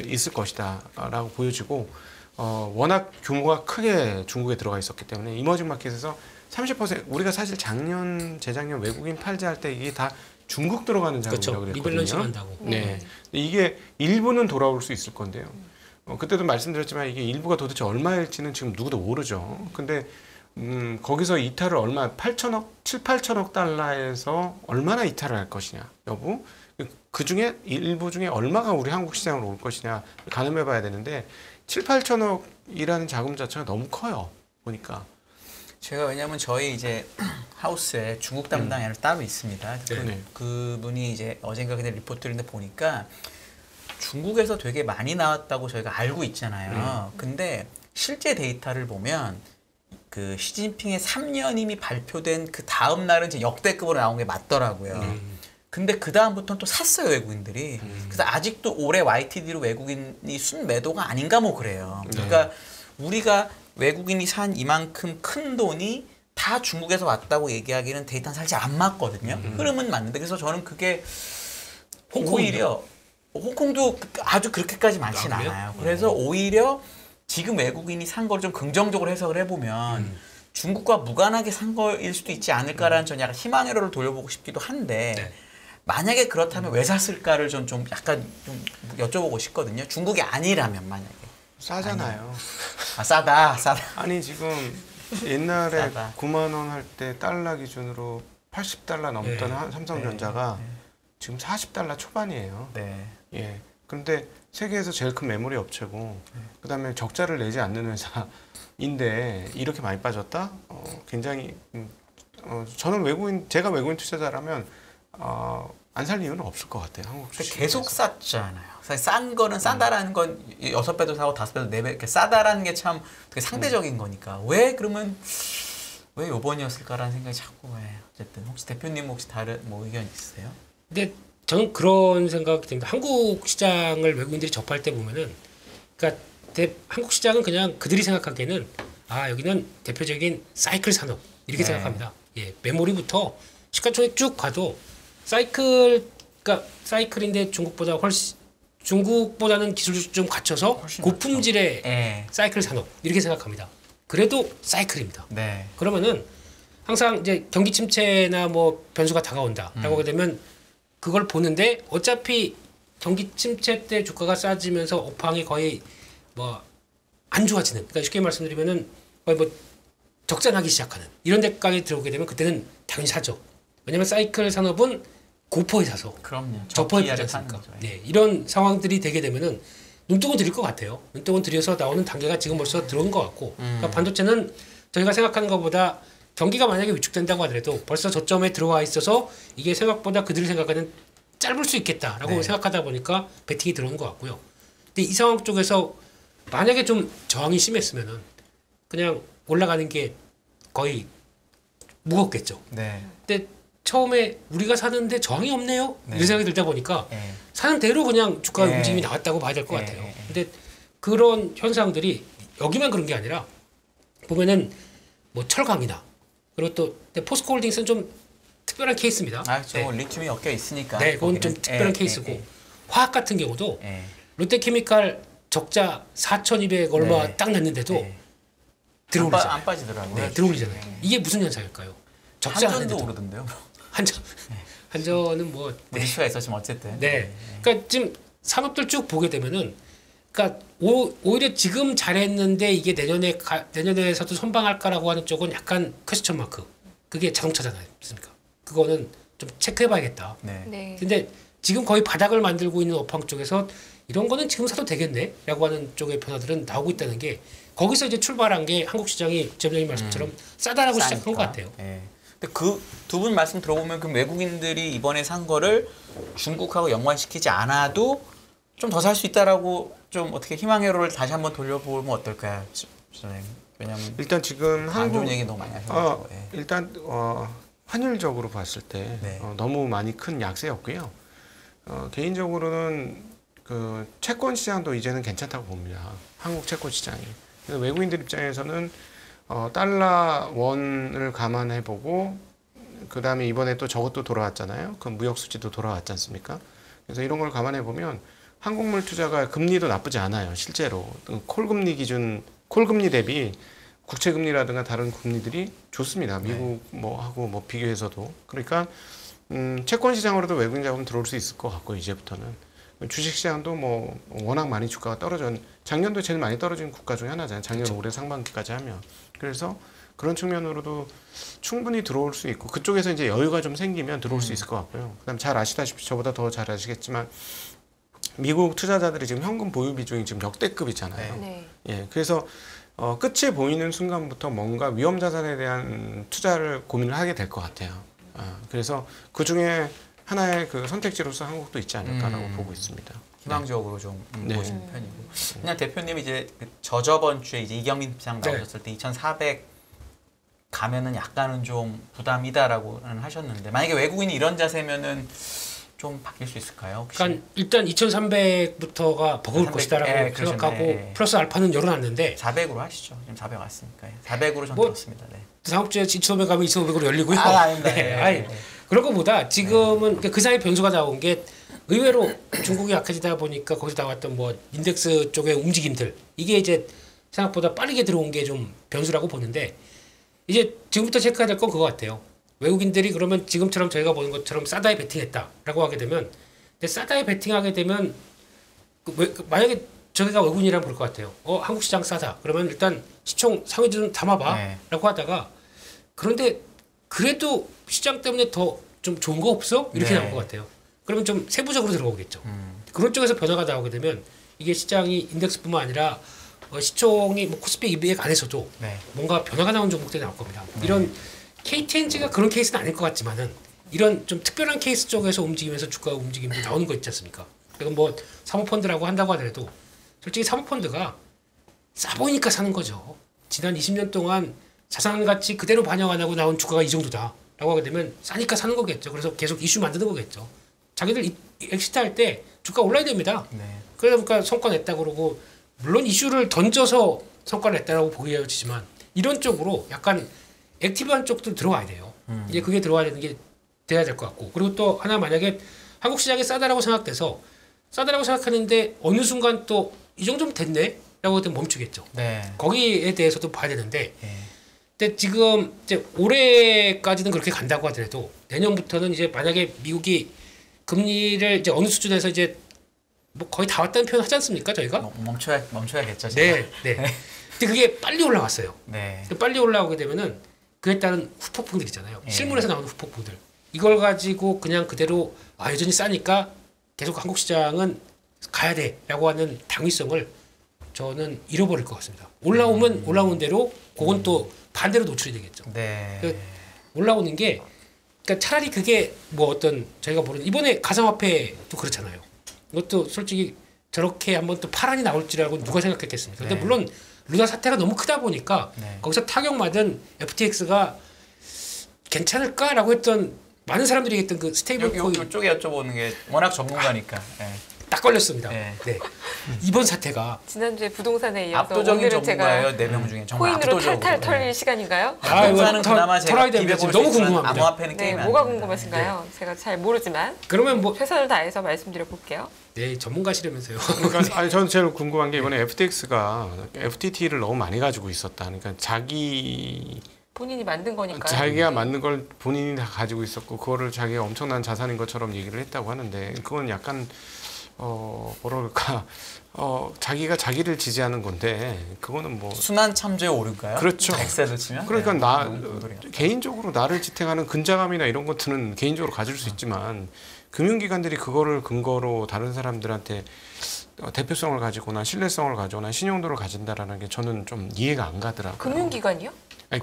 있을 것이다라고 보여지고 워낙 규모가 크게 중국에 들어가 있었기 때문에 이머징 마켓에서 30% 우리가 사실 작년 재작년 외국인 팔자할 때 이게 다 중국 들어가는 자금이라고 그렇죠. 그랬거든요. 리밸런싱 한다고. 네. 이게 일부는 돌아올 수 있을 건데요. 그때도 말씀드렸지만 이게 일부가 도대체 얼마일지는 지금 누구도 모르죠. 근데 거기서 이탈을 얼마 8천억, 7, 8천억 달러에서 얼마나 이탈을 할 것이냐 여부 그 중에 일부 중에 얼마가 우리 한국 시장으로 올 것이냐 가늠해 봐야 되는데 7, 8천억이라는 자금 자체가 너무 커요. 보니까. 제가 왜냐면 저희 이제 하우스에 중국 담당이 따로 있습니다. 네. 그분이 이제 어젠가 그냥 리포트를 보니까 중국에서 되게 많이 나왔다고 저희가 알고 있잖아요. 근데 실제 데이터를 보면 그 시진핑의 3년임이 발표된 그 다음 날은 이제 역대급으로 나온 게 맞더라고요. 근데 그 다음부터는 또 샀어요 외국인들이. 그래서 아직도 올해 YTD로 외국인이 순매도가 아닌가 뭐 그래요. 그러니까 우리가 외국인이 산 이만큼 큰 돈이 다 중국에서 왔다고 얘기하기는 데이터는 사실 안 맞거든요. 흐름은 맞는데 그래서 저는 그게 오히려 홍콩도 아주 그렇게까지 많진 않아요. 그래서 오히려 지금 외국인이 산 걸 좀 긍정적으로 해석을 해보면 중국과 무관하게 산 거일 수도 있지 않을까라는 전 약간 희망회로를 돌려보고 싶기도 한데 네. 만약에 그렇다면 왜 샀을까를 좀 약간 좀 여쭤보고 싶거든요. 중국이 아니라면 만약에. 싸잖아요. 아 싸다. 아니 지금 옛날에 싸다. 9만 원 할 때 달러 기준으로 80달러 넘던 네. 삼성전자가 지금 40달러 초반이에요. 네. 예. 그런데 세계에서 제일 큰 메모리 업체고 그다음에 적자를 내지 않는 회사인데 이렇게 많이 빠졌다? 굉장히 저는 제가 외국인 투자자라면 안 살 이유는 없을 것 같아요. 한국 주식 계속 쌌잖아요. 사실 싼 거는 싸다라는 건 6배도 사고 5배도 4배 이렇게 싸다라는 게 참 되게 상대적인 거니까 왜 그러면 왜 요번이었을까라는 생각이 자꾸 해요. 어쨌든 혹시 대표님 혹시 다른 뭐 의견 있으세요? 근데 저는 그런 생각이 듭니다. 한국 시장을 외국인들이 접할 때 보면은, 그러니까 한국 시장은 그냥 그들이 생각하기에는 여기는 대표적인 사이클 산업 이렇게 네. 생각합니다. 예, 메모리부터 시가총액 쭉 가도 그러니까 사이클인데 중국보다는 기술을 좀 갖춰서 훨씬 고품질의 네. 사이클 산업 이렇게 생각합니다. 그래도 사이클입니다. 네. 그러면은 항상 이제 경기 침체나 뭐 변수가 다가온다라고 하게 되면 그걸 보는데 어차피 경기 침체 때 주가가 싸지면서 업황이 거의 뭐 안 좋아지는, 그러니까 쉽게 말씀드리면은 거의 뭐 적자나기 시작하는 이런 데까지 들어오게 되면 그때는 당연히 사죠. 왜냐면 사이클 산업은 고퍼에 사서 그럼요. 저퍼에 저기야를 팔지 사는 않습니까? 거죠. 네, 이런 상황들이 되게 되면은 눈독은 들일 것 같아요. 눈독은 들여서 나오는 단계가 지금 벌써 들어온 것 같고, 그러니까 반도체는 저희가 생각하는 것보다 경기가 만약에 위축된다고 하더라도 벌써 저점에 들어와 있어서 이게 생각보다 그들이 생각하는 짧을 수 있겠다라고 네. 생각하다 보니까 베팅이 들어오는 것 같고요. 근데 이 상황 쪽에서 만약에 좀 저항이 심했으면은 그냥 올라가는 게 거의 무겁겠죠. 네. 근데 처음에 우리가 사는데 저항이 없네요. 네. 이런 생각이 들다 보니까 네. 사는 대로 그냥 주가 네. 움직임이 나왔다고 봐야 될 것 네. 같아요. 근데 그런 현상들이 여기만 그런 게 아니라 보면은 뭐 철강이나 그리고 또 포스코홀딩스는 좀 특별한 케이스입니다. 저 리튬이 엮여 있으니까. 네, 그건 좀 거기는. 특별한 케이스고 화학 같은 경우도 예. 롯데케미칼 적자 4,200 얼마 네. 딱 났는데도 네. 들어올리잖아요. 안 빠지더라고요. 네, 들어올리잖아요. 네. 이게 무슨 현상일까요? 적자 한전도 하는데도 오르던데요. 한전은 뭐 뭐 이슈가 있었지만 어쨌든. 네. 그러니까 지금 산업들 쭉 보게 되면은, 그러니까 오히려 지금 잘했는데 이게 내년에서도 선방할까라고 하는 쪽은 약간 퀘스천 마크. 그게 자동차잖아요, 맞습니까? 그거는 좀 체크해봐야겠다. 네. 네. 근데 지금 거의 바닥을 만들고 있는 업황 쪽에서 이런 거는 지금 사도 되겠네라고 하는 쪽의 변화들은 나오고 있다는 게 거기서 이제 출발한 게 한국 시장이 지점장님 말씀처럼 싸다라고 시작한 것 같아요. 예. 근데 그 두 분 말씀 들어보면 그 외국인들이 이번에 산 거를 중국하고 연관시키지 않아도 좀 더 살 수 있다라고 좀 어떻게 희망회로를 다시 한번 돌려보면 어떨까요, 선생님? 왜냐하면 일단 지금 안 좋은 얘기 너무 많이 하셔가지고. 예. 일단 환율적으로 봤을 때 네. 너무 많이 큰 약세였고요. 개인적으로는 그 채권 시장도 이제는 괜찮다고 봅니다. 한국 채권 시장이. 그래서 외국인들 입장에서는 달러 원을 감안해보고 그 다음에 이번에 또 저것도 돌아왔잖아요. 그 무역 수지도 돌아왔지 않습니까? 그래서 이런 걸 감안해보면 한국물 투자가 금리도 나쁘지 않아요. 실제로 콜금리 기준 콜금리 대비 국채금리라든가 다른 금리들이 좋습니다. 미국 하고 비교해서도. 그러니까 채권 시장으로도 외국인 자금 들어올 수 있을 것 같고 이제부터는 주식 시장도 워낙 많이 주가가 작년도 제일 많이 떨어진 국가 중에 하나잖아요. 작년 그렇죠. 올해 상반기까지 하면. 그래서 그런 측면으로도 충분히 들어올 수 있고 그쪽에서 이제 여유가 좀 생기면 들어올 수 있을 것 같고요. 그다음 잘 아시다시피 저보다 더 잘 아시겠지만 미국 투자자들이 지금 현금 보유 비중이 지금 역대급이잖아요. 네. 예, 그래서 끝이 보이는 순간부터 뭔가 위험 자산에 대한 투자를 고민을 하게 될 것 같아요. 그래서 그 중에 하나의 그 선택지로서 한국도 있지 않을까라고 보고 있습니다. 희망적으로 좀 네. 보시는 편이고. 그냥 대표님 이제 저저번 주에 이제 이경민 부장 나오셨을 때 2,400 가면은 약간은 좀 부담이다라고는 하셨는데 만약에 외국인이 이런 자세면은 좀 바뀔 수 있을까요? 혹시? 그러니까 일단 2,300부터가 버거울 300, 것이다라고 예, 생각하고 그러셨네. 플러스 알파는 열어놨는데 400으로 하시죠. 지금 400 왔으니까. 400으로 전 뭐, 들었습니다. 네. 다음 주에 2,500 가면 2,500으로 열리고요. 아닙니다. 네, 네. 아니, 그런 것보다 지금은 그 사이 변수가 나온 게 의외로 중국이 약해지다 보니까 거기서 나왔던 인덱스 쪽의 움직임들 이게 이제 생각보다 빠르게 들어온 게 좀 변수라고 보는데 이제 지금부터 체크해야 될 건 그거 같아요. 외국인들이 그러면 지금처럼 저희가 보는 것처럼 사다에 베팅했다라고 하게 되면 근데 사다에 베팅하게 되면 만약에 저희가 외국인이라면 볼 것 같아요. 한국 시장 싸다. 그러면 일단 시총 상위 좀 담아봐. 네. 라고 하다가 그런데 그래도 시장 때문에 더 좀 좋은 거 없어? 이렇게 네. 나올 것 같아요. 그러면 좀 세부적으로 들어오겠죠. 그런 쪽에서 변화가 나오게 되면 이게 시장이 인덱스뿐만 아니라 시총이 코스피 200 안에서도 네. 뭔가 변화가 나온 종목들이 나올 겁니다. 이런 KTNG가 그런 케이스는 아닐 것 같지만은 이런 좀 특별한 케이스 쪽에서 움직이면서 주가 움직임이 나오는 거 있지 않습니까? 그건 사모펀드라고 한다고 하더라도 솔직히 사모펀드가 싸 보이니까 사는 거죠. 지난 20년 동안 자산 가치 그대로 반영 안 하고 나온 주가가 이 정도다라고 하게 되면 싸니까 사는 거겠죠. 그래서 계속 이슈 만드는 거겠죠. 자기들 엑시트 할 때 주가 올라야 됩니다. 네. 그러니까 성과 냈다 그러고 물론 이슈를 던져서 성과를 냈다라고 보여지지만 이런 쪽으로 약간 액티브한 쪽도 들어와야 돼요. 이제 그게 들어와야 되는 게 돼야 될 것 같고 그리고 또 하나 만약에 한국 시장이 싸다라고 생각하는데 어느 순간 또 이 정도면 됐네라고 하면 멈추겠죠. 네. 거기에 대해서도 봐야 되는데 네. 근데 지금 이제 올해까지는 그렇게 간다고 하더라도 내년부터는 이제 만약에 미국이 금리를 이제 어느 수준에서 이제 거의 다 왔다는 표현 하지 않습니까 저희가? 멈춰야겠죠. 네, 네. 근데 그게 빨리 올라왔어요. 네. 근데 빨리 올라오게 되면은 그에 따른 후폭풍들 있잖아요. 예. 실물에서 나오는 후폭풍들. 이걸 가지고 그냥 그대로 여전히 싸니까 계속 한국 시장은 가야 돼라고 하는 당위성을 저는 잃어버릴 것 같습니다. 올라오면 올라오는 대로 그건 또 반대로 노출이 되겠죠. 네. 그 올라오는 게 그러니까 차라리 그게 저희가 모르는 이번에 가상화폐도 그렇잖아요. 이것도 솔직히 저렇게 한번 또 파란이 나올 줄 알고 누가 생각했겠습니까? 근데 네. 물론 루나 사태가 너무 크다 보니까 네. 거기서 타격받은 FTX가 괜찮을까라고 했던 많은 사람들이 했던 그 스테이블 코인 이쪽에 여쭤보는 게 워낙 전문가니까. 네. 딱 걸렸습니다. 네. 네. 이번 사태가 지난주에 부동산에 이어서 압도적인 오늘은 전문가예요. 제가 4명 중에 정말 코인으로 압도적으로. 탈탈 털릴 시간인가요? 부동산은 그나마 제가 털어야 됩니다. 비벼볼 지금 너무 수 있지만 궁금합니다. 암호화폐는 네, 게임이 뭐가 아닙니다. 궁금하신가요? 제가 잘 모르지만 그러면 최선을 다해서 말씀드려 볼게요. 네 전문가시라면서요. 그러니까 저는 제일 궁금한 게 이번에 FTX가 FTT를 너무 많이 가지고 있었다. 그러니까 본인이 만든 거니까요. 자기가 만든 걸 본인이 다 가지고 있었고 그거를 자기가 엄청난 자산인 것처럼 얘기를 했다고 하는데 그건 약간 뭐랄까 자기가 자기를 지지하는 건데 그거는 순환 참조에 오를까요? 그렇죠. 엑셀을 치면? 그러니까 네. 개인적으로 나를 지탱하는 근자감이나 이런 것들은 개인적으로 가질 수 있지만 금융기관들이 그거를 근거로 다른 사람들한테 대표성을 가지거나 신뢰성을 가지거나 신용도를 가진다라는 게 저는 좀 이해가 안 가더라고요. 금융기관이요? 아니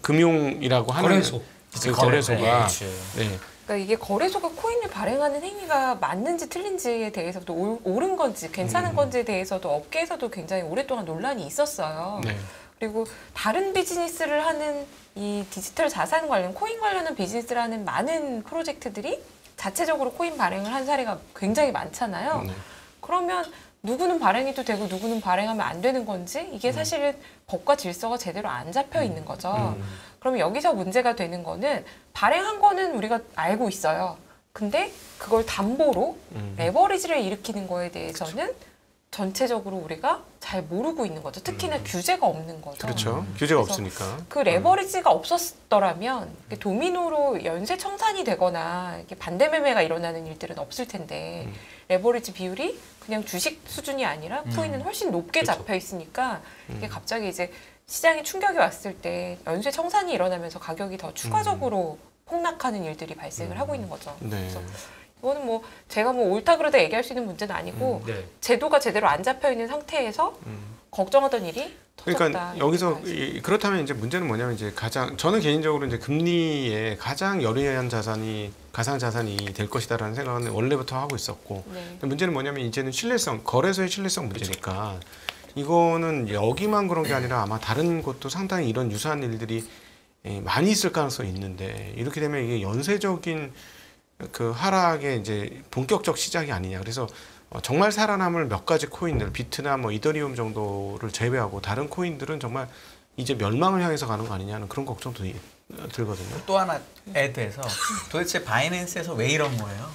금융이라고 하는 거래소. 그 거래소가 그렇지. 네. 그러니까 이게 거래소가 코인을 발행하는 행위가 맞는지 틀린지에 대해서도 옳은 건지 괜찮은 건지에 대해서도 업계에서도 굉장히 오랫동안 논란이 있었어요. 네. 그리고 다른 비즈니스를 하는 이 디지털 자산 관련, 코인 관련한 비즈니스를 하는 많은 프로젝트들이 자체적으로 코인 발행을 한 사례가 굉장히 많잖아요. 네. 그러면 누구는 발행해도 되고 누구는 발행하면 안 되는 건지 이게 사실은 법과 질서가 제대로 안 잡혀 있는 거죠. 그러면 여기서 문제가 되는 거는 발행한 거는 우리가 알고 있어요. 근데 그걸 담보로 레버리지를 일으키는 거에 대해서는 전체적으로 우리가 잘 모르고 있는 거죠. 특히나 규제가 없는 거죠. 그렇죠. 규제가 그래서 없으니까. 그 레버리지가 없었더라면 이렇게 도미노로 연쇄 청산이 되거나 이렇게 반대 매매가 일어나는 일들은 없을 텐데 레버리지 비율이 그냥 주식 수준이 아니라 코인은 훨씬 높게 그렇죠. 잡혀 있으니까 이게 갑자기 이제 시장에 충격이 왔을 때 연쇄 청산이 일어나면서 가격이 더 추가적으로 폭락하는 일들이 발생을 하고 있는 거죠. 네. 그래서 이거는 뭐 제가 뭐 옳다 그르다 얘기할 수 있는 문제는 아니고 네. 제도가 제대로 안 잡혀 있는 상태에서 걱정하던 일이 터졌다. 그러니까 여기서 그렇다면 이제 문제는 뭐냐면 이제 저는 개인적으로 이제 금리에 가장 열의한 자산이 가상 자산이 될 것이다라는 생각은 원래부터 하고 있었고 네. 근데 문제는 뭐냐면 이제는 신뢰성 거래소의 신뢰성 문제니까 이거는 여기만 그런 게 아니라 아마 다른 곳도 상당히 이런 유사한 일들이 많이 있을 가능성이 있는데 이렇게 되면 이게 연쇄적인 그 하락의 이제 본격적 시작이 아니냐. 그래서 정말 살아남을 몇 가지 코인들, 비트나 뭐 이더리움 정도를 제외하고 다른 코인들은 정말 이제 멸망을 향해서 가는 거 아니냐는 그런 걱정도 들거든요. 또 하나 애드해서 도대체 바이낸스에서 왜 이런 거예요?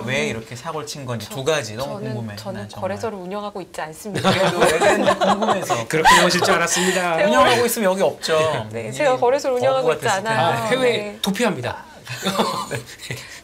왜 이렇게 사고를 친 건지 두 가지 너무 궁금해. 저는 난 정말. 거래소를 운영하고 있지 않습니다. 그래도 왜 그랬는지 궁금해서. 그렇게 나오실 줄 알았습니다. 운영하고 있으면 여기 없죠. 네, 제가 거래소를 운영하고 거부가 있지 됐을 텐데. 않아요. 해외 네. 도피합니다.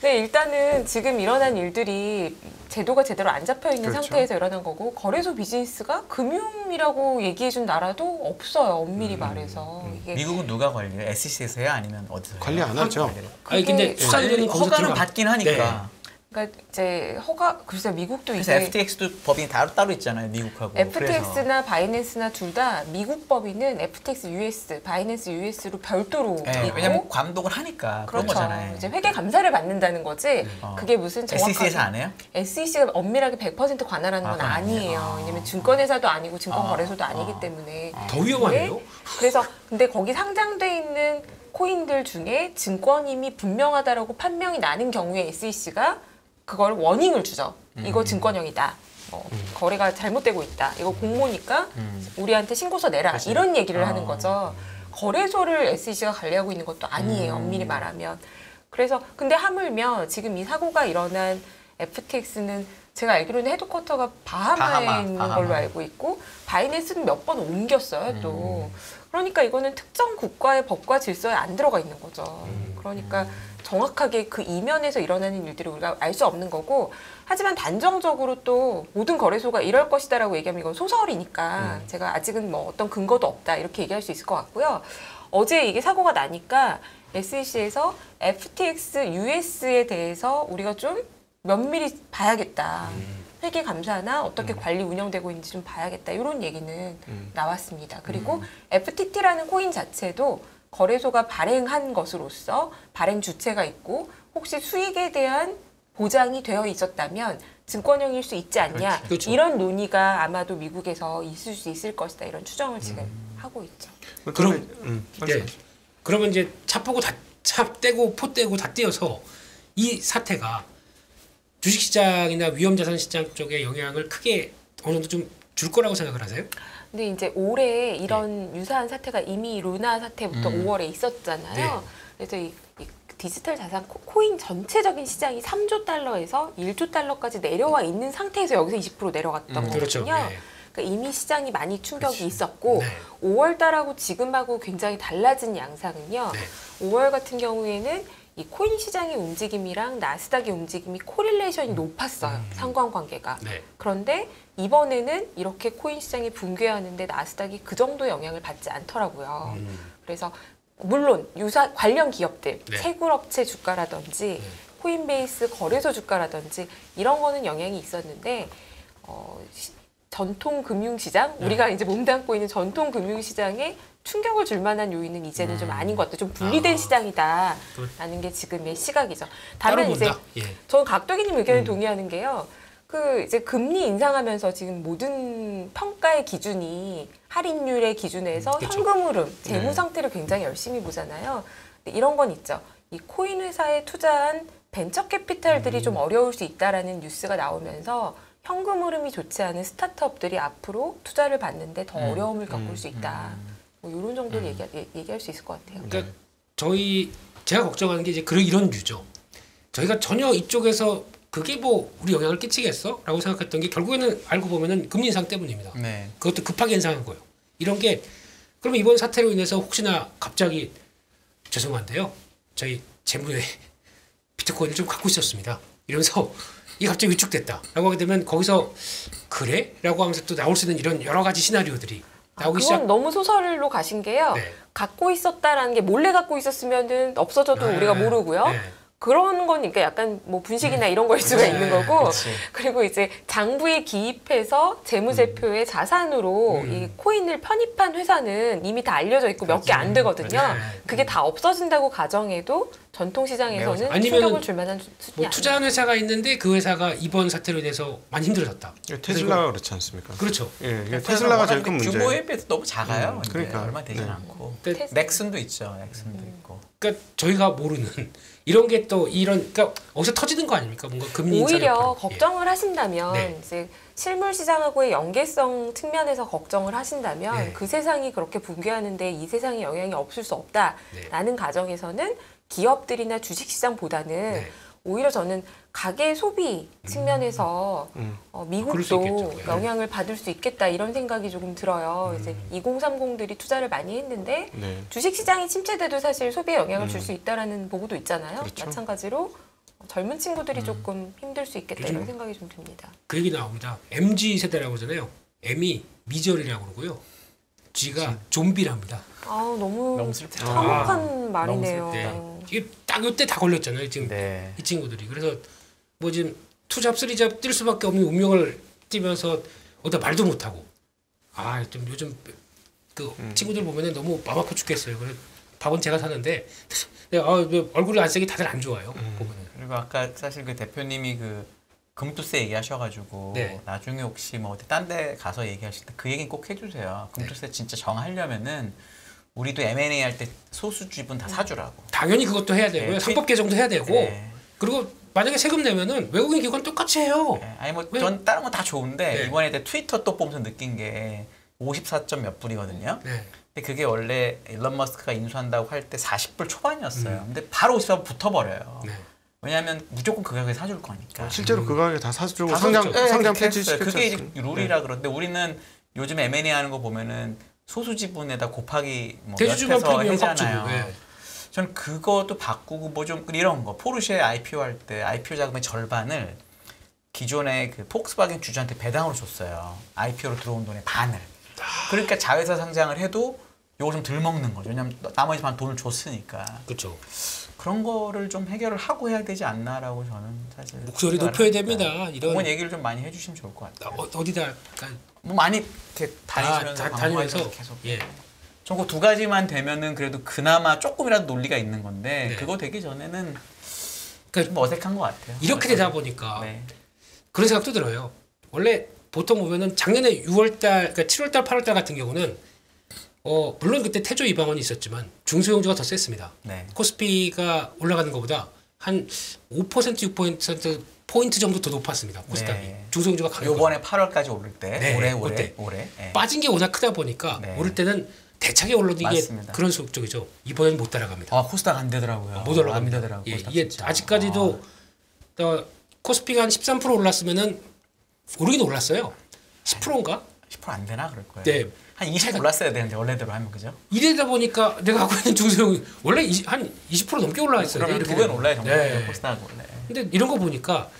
네, 일단은 지금 일어난 일들이 제도가 제대로 안 잡혀 있는 그렇죠. 상태에서 일어난 거고 거래소 비즈니스가 금융이라고 얘기해준 나라도 없어요. 엄밀히 말해서 이게 미국은 누가 관리해요? SEC에서 해요? 아니면 어디서 해요? 관리 안 하죠. 아니 근데 그게 수사기관은 거기서 허가는 들어가. 받긴 하니까. 그러니까 이제 글쎄 미국도 그래서 이게 FTX도 법인이 따로 있잖아요. 미국하고. FTX나 바이낸스나 둘 다 미국 법인은 FTX US, 바이낸스 US로 별도로 네, 있고 왜냐면 감독을 하니까 그런 그렇죠. 거잖아요. 이제 회계 감사를 받는다는 거지. 그게 무슨 정확하게 SEC에서 안 해요? SEC가 엄밀하게 100% 관할하는 건 그건 아니에요. 아니에요. 왜냐면 증권회사도 아니고 증권거래소도 아니기 때문에. 더 위험하네요. 그래서 근데 거기 상장돼 있는 코인들 중에 증권임이 분명하다라고 판명이 나는 경우에 SEC가 그걸 워닝을 주죠. 이거 증권형이다. 거래가 잘못되고 있다. 이거 공모니까 우리한테 신고서 내라. 이런 얘기를 하는 거죠. 거래소를 SEC가 관리하고 있는 것도 아니에요. 엄밀히 말하면. 그래서 근데 하물며 지금 이 사고가 일어난 FTX는 제가 알기로는 헤드쿼터가 바하마에 있는 걸로 알고 있고 바이낸스는 몇 번 옮겼어요. 또. 그러니까 이거는 특정 국가의 법과 질서에 안 들어가 있는 거죠. 그러니까 정확하게 그 이면에서 일어나는 일들을 우리가 알 수 없는 거고 하지만 단정적으로 또 모든 거래소가 이럴 것이다라고 얘기하면 이건 소설이니까 제가 아직은 뭐 어떤 근거도 없다 이렇게 얘기할 수 있을 것 같고요. 어제 이게 사고가 나니까 SEC에서 FTX US에 대해서 우리가 좀 면밀히 봐야겠다. 회계 감사나 어떻게 관리 운영되고 있는지 좀 봐야겠다. 이런 얘기는 나왔습니다. 그리고 FTT라는 코인 자체도 거래소가 발행한 것으로서 발행 주체가 있고 혹시 수익에 대한 보장이 되어 있었다면 증권형일 수 있지 않냐. 그렇죠. 이런 논의가 아마도 미국에서 있을 수 있을 것이다. 이런 추정을 지금 하고 있죠. 네. 그러면 이제 차 떼고 포 떼고 다 떼어서 이 사태가 주식시장이나 위험자산 시장 쪽에 영향을 크게 어느 정도 좀 줄 거라고 생각을 하세요? 근데 이제 올해 이런 유사한 사태가 이미 루나 사태부터 5월에 있었잖아요. 네. 그래서 이 디지털 자산 코인 전체적인 시장이 3조 달러에서 1조 달러까지 내려와 있는 상태에서 여기서 20% 내려갔던 거거든요. 그렇죠. 네. 그러니까 이미 시장이 많이 충격이 있었고 네. 5월 달하고 지금하고 굉장히 달라진 양상은요. 네. 5월 같은 경우에는 이 코인 시장의 움직임이랑 나스닥의 움직임이 코릴레이션이 높았어요. 상관관계가. 네. 그런데 이번에는 이렇게 코인 시장이 붕괴하는데 나스닥이 그 정도 영향을 받지 않더라고요. 그래서 물론 관련 기업들, 네. 채굴업체 주가라든지 코인베이스 거래소 주가라든지 이런 거는 영향이 있었는데 전통 금융시장, 우리가 이제 몸담고 있는 전통 금융시장에 충격을 줄 만한 요인은 이제는 좀 아닌 것 같아요. 좀 분리된 시장이다라는 게 지금의 시각이죠. 다만 이제 저는 각도기님 의견에 동의하는 게요. 그 이제 금리 인상하면서 지금 모든 평가의 기준이 할인율의 기준에서 그렇죠. 현금 흐름, 재무 상태를 굉장히 열심히 보잖아요. 근데 이런 건 있죠. 이 코인 회사에 투자한 벤처 캐피탈들이 좀 어려울 수 있다라는 뉴스가 나오면서 현금 흐름이 좋지 않은 스타트업들이 앞으로 투자를 받는데 더 어려움을 겪을 수 있다. 뭐 이런 정도를 얘기할 수 있을 것 같아요. 그러니까 제가 걱정하는 게 이제 이런 류죠. 저희가 전혀 이쪽에서 그게 뭐 우리 영향을 끼치겠어? 라고 생각했던 게 결국에는 알고 보면은 금리 인상 때문입니다. 네. 그것도 급하게 인상한 거예요. 이런 게 그러면 이번 사태로 인해서 혹시나 갑자기 죄송한데요. 저희 재무에 비트코인을 좀 갖고 있었습니다. 이러면서 이게 갑자기 위축됐다. 라고 하게 되면 거기서 그래? 라고 하면서 또 나올 수 있는 이런 여러 가지 시나리오들이 나오기 그건 너무 소설로 가신 게요. 네. 갖고 있었다라는 게 몰래 갖고 있었으면은 없어져도 우리가 모르고요. 네. 그런 거니까 약간 뭐 분식이나 이런 거일 수가 있는 거고. 그치. 그리고 이제 장부에 기입해서 재무제표의 자산으로 이 코인을 편입한 회사는 이미 다 알려져 있고 몇 개 안 되거든요. 그게 다 없어진다고 가정해도 전통시장에서는 아니면은 충격을 줄 만한 수준이 뭐 아니에요. 투자한 회사가 있는데 그 회사가 이번 사태로 인해서 많이 힘들어졌다. 테슬라가 그렇지 않습니까? 그렇죠. 예, 이게 테슬라가 제일 큰 문제. 규모에 비해서 너무 작아요. 그러니까. 얼마 되진 네. 않고. 근데 넥슨도 있죠. 넥슨도 있고. 그러니까 저희가 모르는 이런 게 또 이런 그러니까 어디서 터지는 거 아닙니까? 뭔가 금리 인상 오히려 여파로. 걱정을 하신다면 네. 이제 실물 시장하고의 연계성 측면에서 걱정을 하신다면 네. 그 세상이 그렇게 붕괴하는데 이 세상에 영향이 없을 수 없다라는 네. 가정에서는 기업들이나 주식 시장보다는 네. 오히려 저는 가계 소비 측면에서 그럴 수 미국도 있겠죠. 네. 영향을 받을 수 있겠다 이런 생각이 조금 들어요. 이제 2030들이 투자를 많이 했는데 네. 주식 시장이 침체돼도 사실 소비에 영향을 줄 수 있다라는 보고도 있잖아요. 그렇죠. 마찬가지로 젊은 친구들이 조금 힘들 수 있겠다 요즘 이런 생각이 좀 듭니다. 그 얘기 나옵니다. MG 세대라고 하잖아요. M이 미저리라고 그러고요. G가 좀비랍니다. 아 너무 슬프다. 참혹한 말이네요. 네. 이게 딱 이때 다 걸렸잖아요. 지금 네. 이 친구들이. 그래서 뭐 지금 투잡 쓰리잡 뛸 수밖에 없는 운명을 띄면서 어디다 말도 못하고 좀 요즘 그 친구들 보면은 너무 맘 아파 죽겠어요. 그래서 밥은 제가 사는데 얼굴이 안색이 다들 안 좋아요. 보면은. 그리고 아까 사실 그 대표님이 그 금투세 얘기하셔가지고 네. 나중에 혹시 뭐 어디 딴 데 가서 얘기하실 때 그 얘기는 꼭 해주세요. 금투세 진짜 정하려면은 우리도 M&A 할 때 소수 지분 다 사주라고. 당연히 그것도 해야 되고요. 네, 상법 개정도 해야 되고 네. 그리고 만약에 세금 내면은 외국인 기관 똑같이 해요. 네. 아니 뭐 왜? 전 다른 건 다 좋은데 네. 이번에 트위터 또 보면서 느낀 게 54점 몇 불이거든요. 네. 근데 그게 원래 일론 머스크가 인수한다고 할 때 40불 초반이었어요. 근데 바로 54불 붙어버려요. 네. 왜냐하면 무조건 그 가격에 사줄 거니까. 실제로 그 가격에 다 사주고 다 상장 사줬죠. 네, 상장 그렇게 폐지 했어요. 시켰지 그게 이제 않습니까? 룰이라 그러는데 우리는 요즘 M&A 하는 거 보면은 소수 지분에다 곱하기 뭐 대주주만 몇해서 프리미엄 해잖아요. 값주고. 네. 전 그것도 바꾸고 뭐 좀 이런 거 포르쉐 IPO 할 때 IPO 자금의 절반을 기존의 그 폭스바겐 주주한테 배당으로 줬어요. IPO로 들어온 돈의 반을. 그러니까 자회사 상장을 해도 요거 좀 덜 먹는 거죠. 왜냐면 나머지 반 돈을 줬으니까. 그렇죠. 그런 거를 좀 해결을 하고 해야 되지 않나라고 저는 사실 목소리 생각을 높여야 합니다. 됩니다. 이런 그런 얘기를 좀 많이 해주시면 좋을 것 같아요. 어디다 그러니까 뭐 많이 이렇게 다니시면서 다니면서 계속. 예. 저거 두 가지만 되면은 그래도 그나마 조금이라도 논리가 있는 건데 네. 그거 되기 전에는 그러니까 좀 어색한 것 같아요. 이렇게 되다 보니까 네. 그런 생각도 들어요. 원래 보통 보면은 작년에 6월달, 그러니까 7월달, 8월달 같은 경우는 물론 그때 태조 이방원이 있었지만 중소형주가 더 셌습니다. 네. 코스피가 올라가는 것보다 한 5% 6% 포인트 정도 더 높았습니다. 코스닥이 네. 중소형주가 강했고 요번에 8월까지 오를 때 네, 올해 그때. 네. 빠진 게 워낙 크다 보니까 네. 오를 때는 대차게 올라도 이게 맞습니다. 그런 속적이죠. 이번에는 못 따라갑니다. 아 코스닥 안 되더라고요. 못 올라갑니다. 안 되더라고요. 예, 코스닥 이게 진짜. 아직까지도 코스피가 한 13% 올랐으면은 오르긴 올랐어요. 10%인가? 10%안 되나 그럴 거예요. 네. 한 20 올랐어야 되는데 원래대로 하면 그죠? 이래다 보니까 내가 갖고 있는 중소형 원래 한 20% 넘게 올라와 있어요. 그러면 이렇게 두 배는 되면. 올라요 정말 네. 코스닥 원래. 근데 이런 거 보니까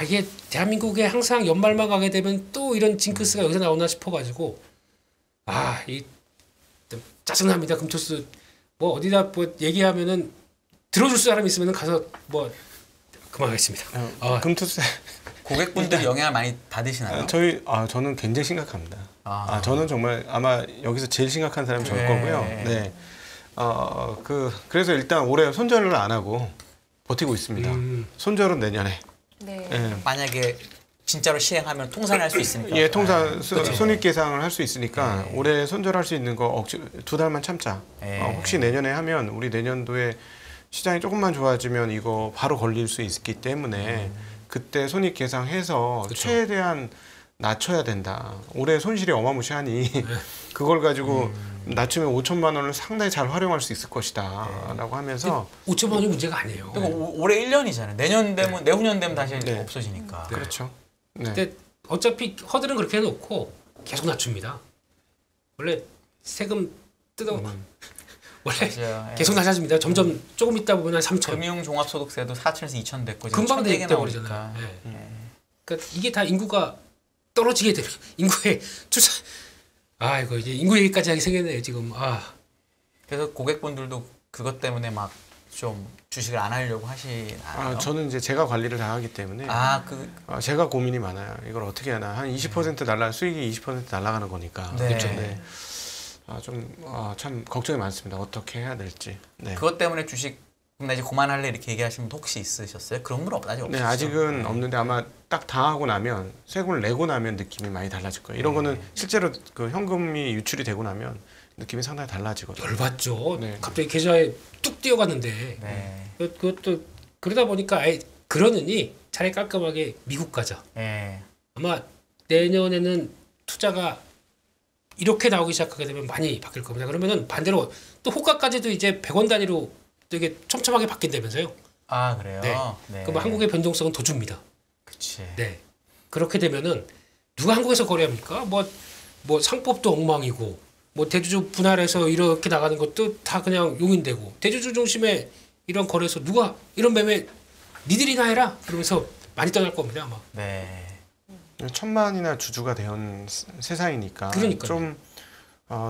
이게 대한민국에 항상 연말만 가게 되면 또 이런 징크스가 여기서 나오나 싶어가지고 이 좀 짜증납니다. 금토스 뭐 어디다 뭐 얘기하면은 들어줄 사람 있으면 가서 뭐 그만하겠습니다. 금투세 고객분들이 영향을 많이 받으시나요? 저는 굉장히 심각합니다. 아. 저는 정말 아마 여기서 제일 심각한 사람이 저일 거고요. 네. 그래서 일단 올해 손절을 안 하고 버티고 있습니다. 손절은 내년에. 네. 예. 만약에 진짜로 시행하면 통산할 수 있으니까. 예, 손익 계상을 할 수 있으니까 네. 올해 손절할 수 있는 거 두 달만 참자. 네. 혹시 내년에 하면 우리 내년도에 시장이 조금만 좋아지면 이거 바로 걸릴 수 있기 때문에 그때 손익 계상해서 그쵸. 최대한 낮춰야 된다. 올해 손실이 어마무시하니 그걸 가지고 낮추면 5천만 원을 상당히 잘 활용할 수 있을 것이다. 라고 하면서 5천만 원이 문제가 아니에요. 그리고 올해 1년이잖아요. 내년 되면 내후년 되면 다시 네. 없어지니까. 그렇죠. 네. 근데 어차피 허들은 그렇게 해놓고 계속 낮춥니다. 원래 세금 뜯어 원래 맞아요. 예. 계속 낮아집니다. 점점 조금 있다 보면 한 3천. 금융종합소득세도 4천에서 2천 됐고 지금 금방 1,100에 돼버리잖아요. 나오니까. 예. 그러니까 이게 다 인구가 떨어지게 되면 인구의 투자. 이거 이제 인구 얘기까지 하게 생겼네요 지금. 그래서 고객분들도 그것 때문에 막 좀 주식을 안 하려고 하시나요? 저는 이제 제가 관리를 다 하기 때문에 제가 고민이 많아요. 이걸 어떻게 하나. 한 20% 수익이 20% 날아가는 거니까. 네. 그렇죠. 네. 참 걱정이 많습니다. 어떻게 해야 될지. 네. 그것 때문에 주식 나 이제 그만할래 이렇게 얘기하시는 분 혹시 있으셨어요? 그런 분 아직 없으시죠? 네, 아직은 없는데 아마 딱 당하고 나면 세금을 내고 나면 느낌이 많이 달라질 거예요. 이런 거는 실제로 그 현금이 유출이 되고 나면 느낌이 상당히 달라지거든요. 열받죠. 네. 갑자기 계좌에 뚝 뛰어갔는데 네. 그것도 그러다 보니까 그러느니 차라리 깔끔하게 미국 가자. 네. 아마 내년에는 투자가 이렇게 나오기 시작하게 되면 많이 바뀔 겁니다. 그러면은 반대로 또 호가까지도 이제 100원 단위로 되게 촘촘하게 바뀐다면서요. 아 그래요? 네. 네. 그럼 한국의 변동성은 더 줍니다. 그치. 네. 그렇게 되면은 누가 한국에서 거래합니까? 뭐 상법도 엉망이고 뭐 대주주 분할해서 이렇게 나가는 것도 다 그냥 용인되고 대주주 중심의 이런 거래소 누가 이런 매매 니들이나 해라 그러면서 많이 떠날 겁니다 아마. 네. 1,000만이나 주주가 된 세상이니까 그러니까요. 좀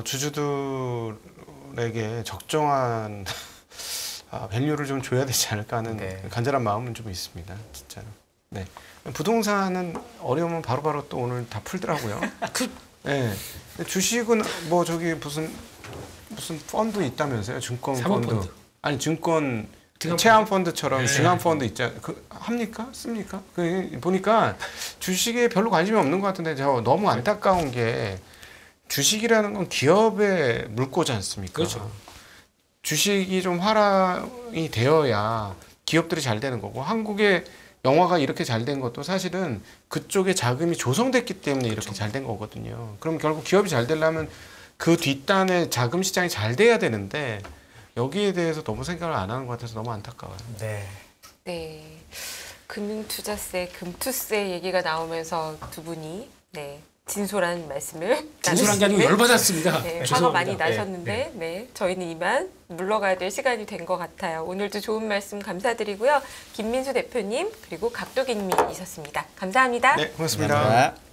주주들에게 적정한 밸류를 좀 줘야 되지 않을까 하는 네. 간절한 마음은 좀 있습니다. 진짜로. 네. 부동산은 어려우면 바로바로 또 오늘 다 풀더라고요. 네. 주식은 뭐 저기 무슨 펀드 있다면서요? 증권 사모펀드. 아니 증권 증권 체험 펀드처럼 네. 증권 펀드 있잖아요. 합니까? 씁니까? 보니까 주식에 별로 관심이 없는 것 같은데 저 너무 안타까운 게 주식이라는 건 기업의 물꼬지 않습니까? 그렇죠. 주식이 좀 활용이 되어야 기업들이 잘 되는 거고 한국의 영화가 이렇게 잘 된 것도 사실은 그쪽에 자금이 조성됐기 때문에 이렇게 잘 된 거거든요. 그럼 결국 기업이 잘 되려면 그 뒷단에 자금 시장이 잘 돼야 되는데 여기에 대해서 너무 생각을 안 하는 것 같아서 너무 안타까워요. 네. 네. 금융투자세, 금투세 얘기가 나오면서 두 분이 진솔한 말씀을 진솔한 게 아니고 나누시는 열받았습니다. 화가 죄송합니다. 많이 나셨는데 저희는 이만 물러가야 될 시간이 된 것 같아요. 오늘도 좋은 말씀 감사드리고요. 김민수 대표님 그리고 각도기님이셨습니다. 감사합니다. 네, 고맙습니다. 감사합니다.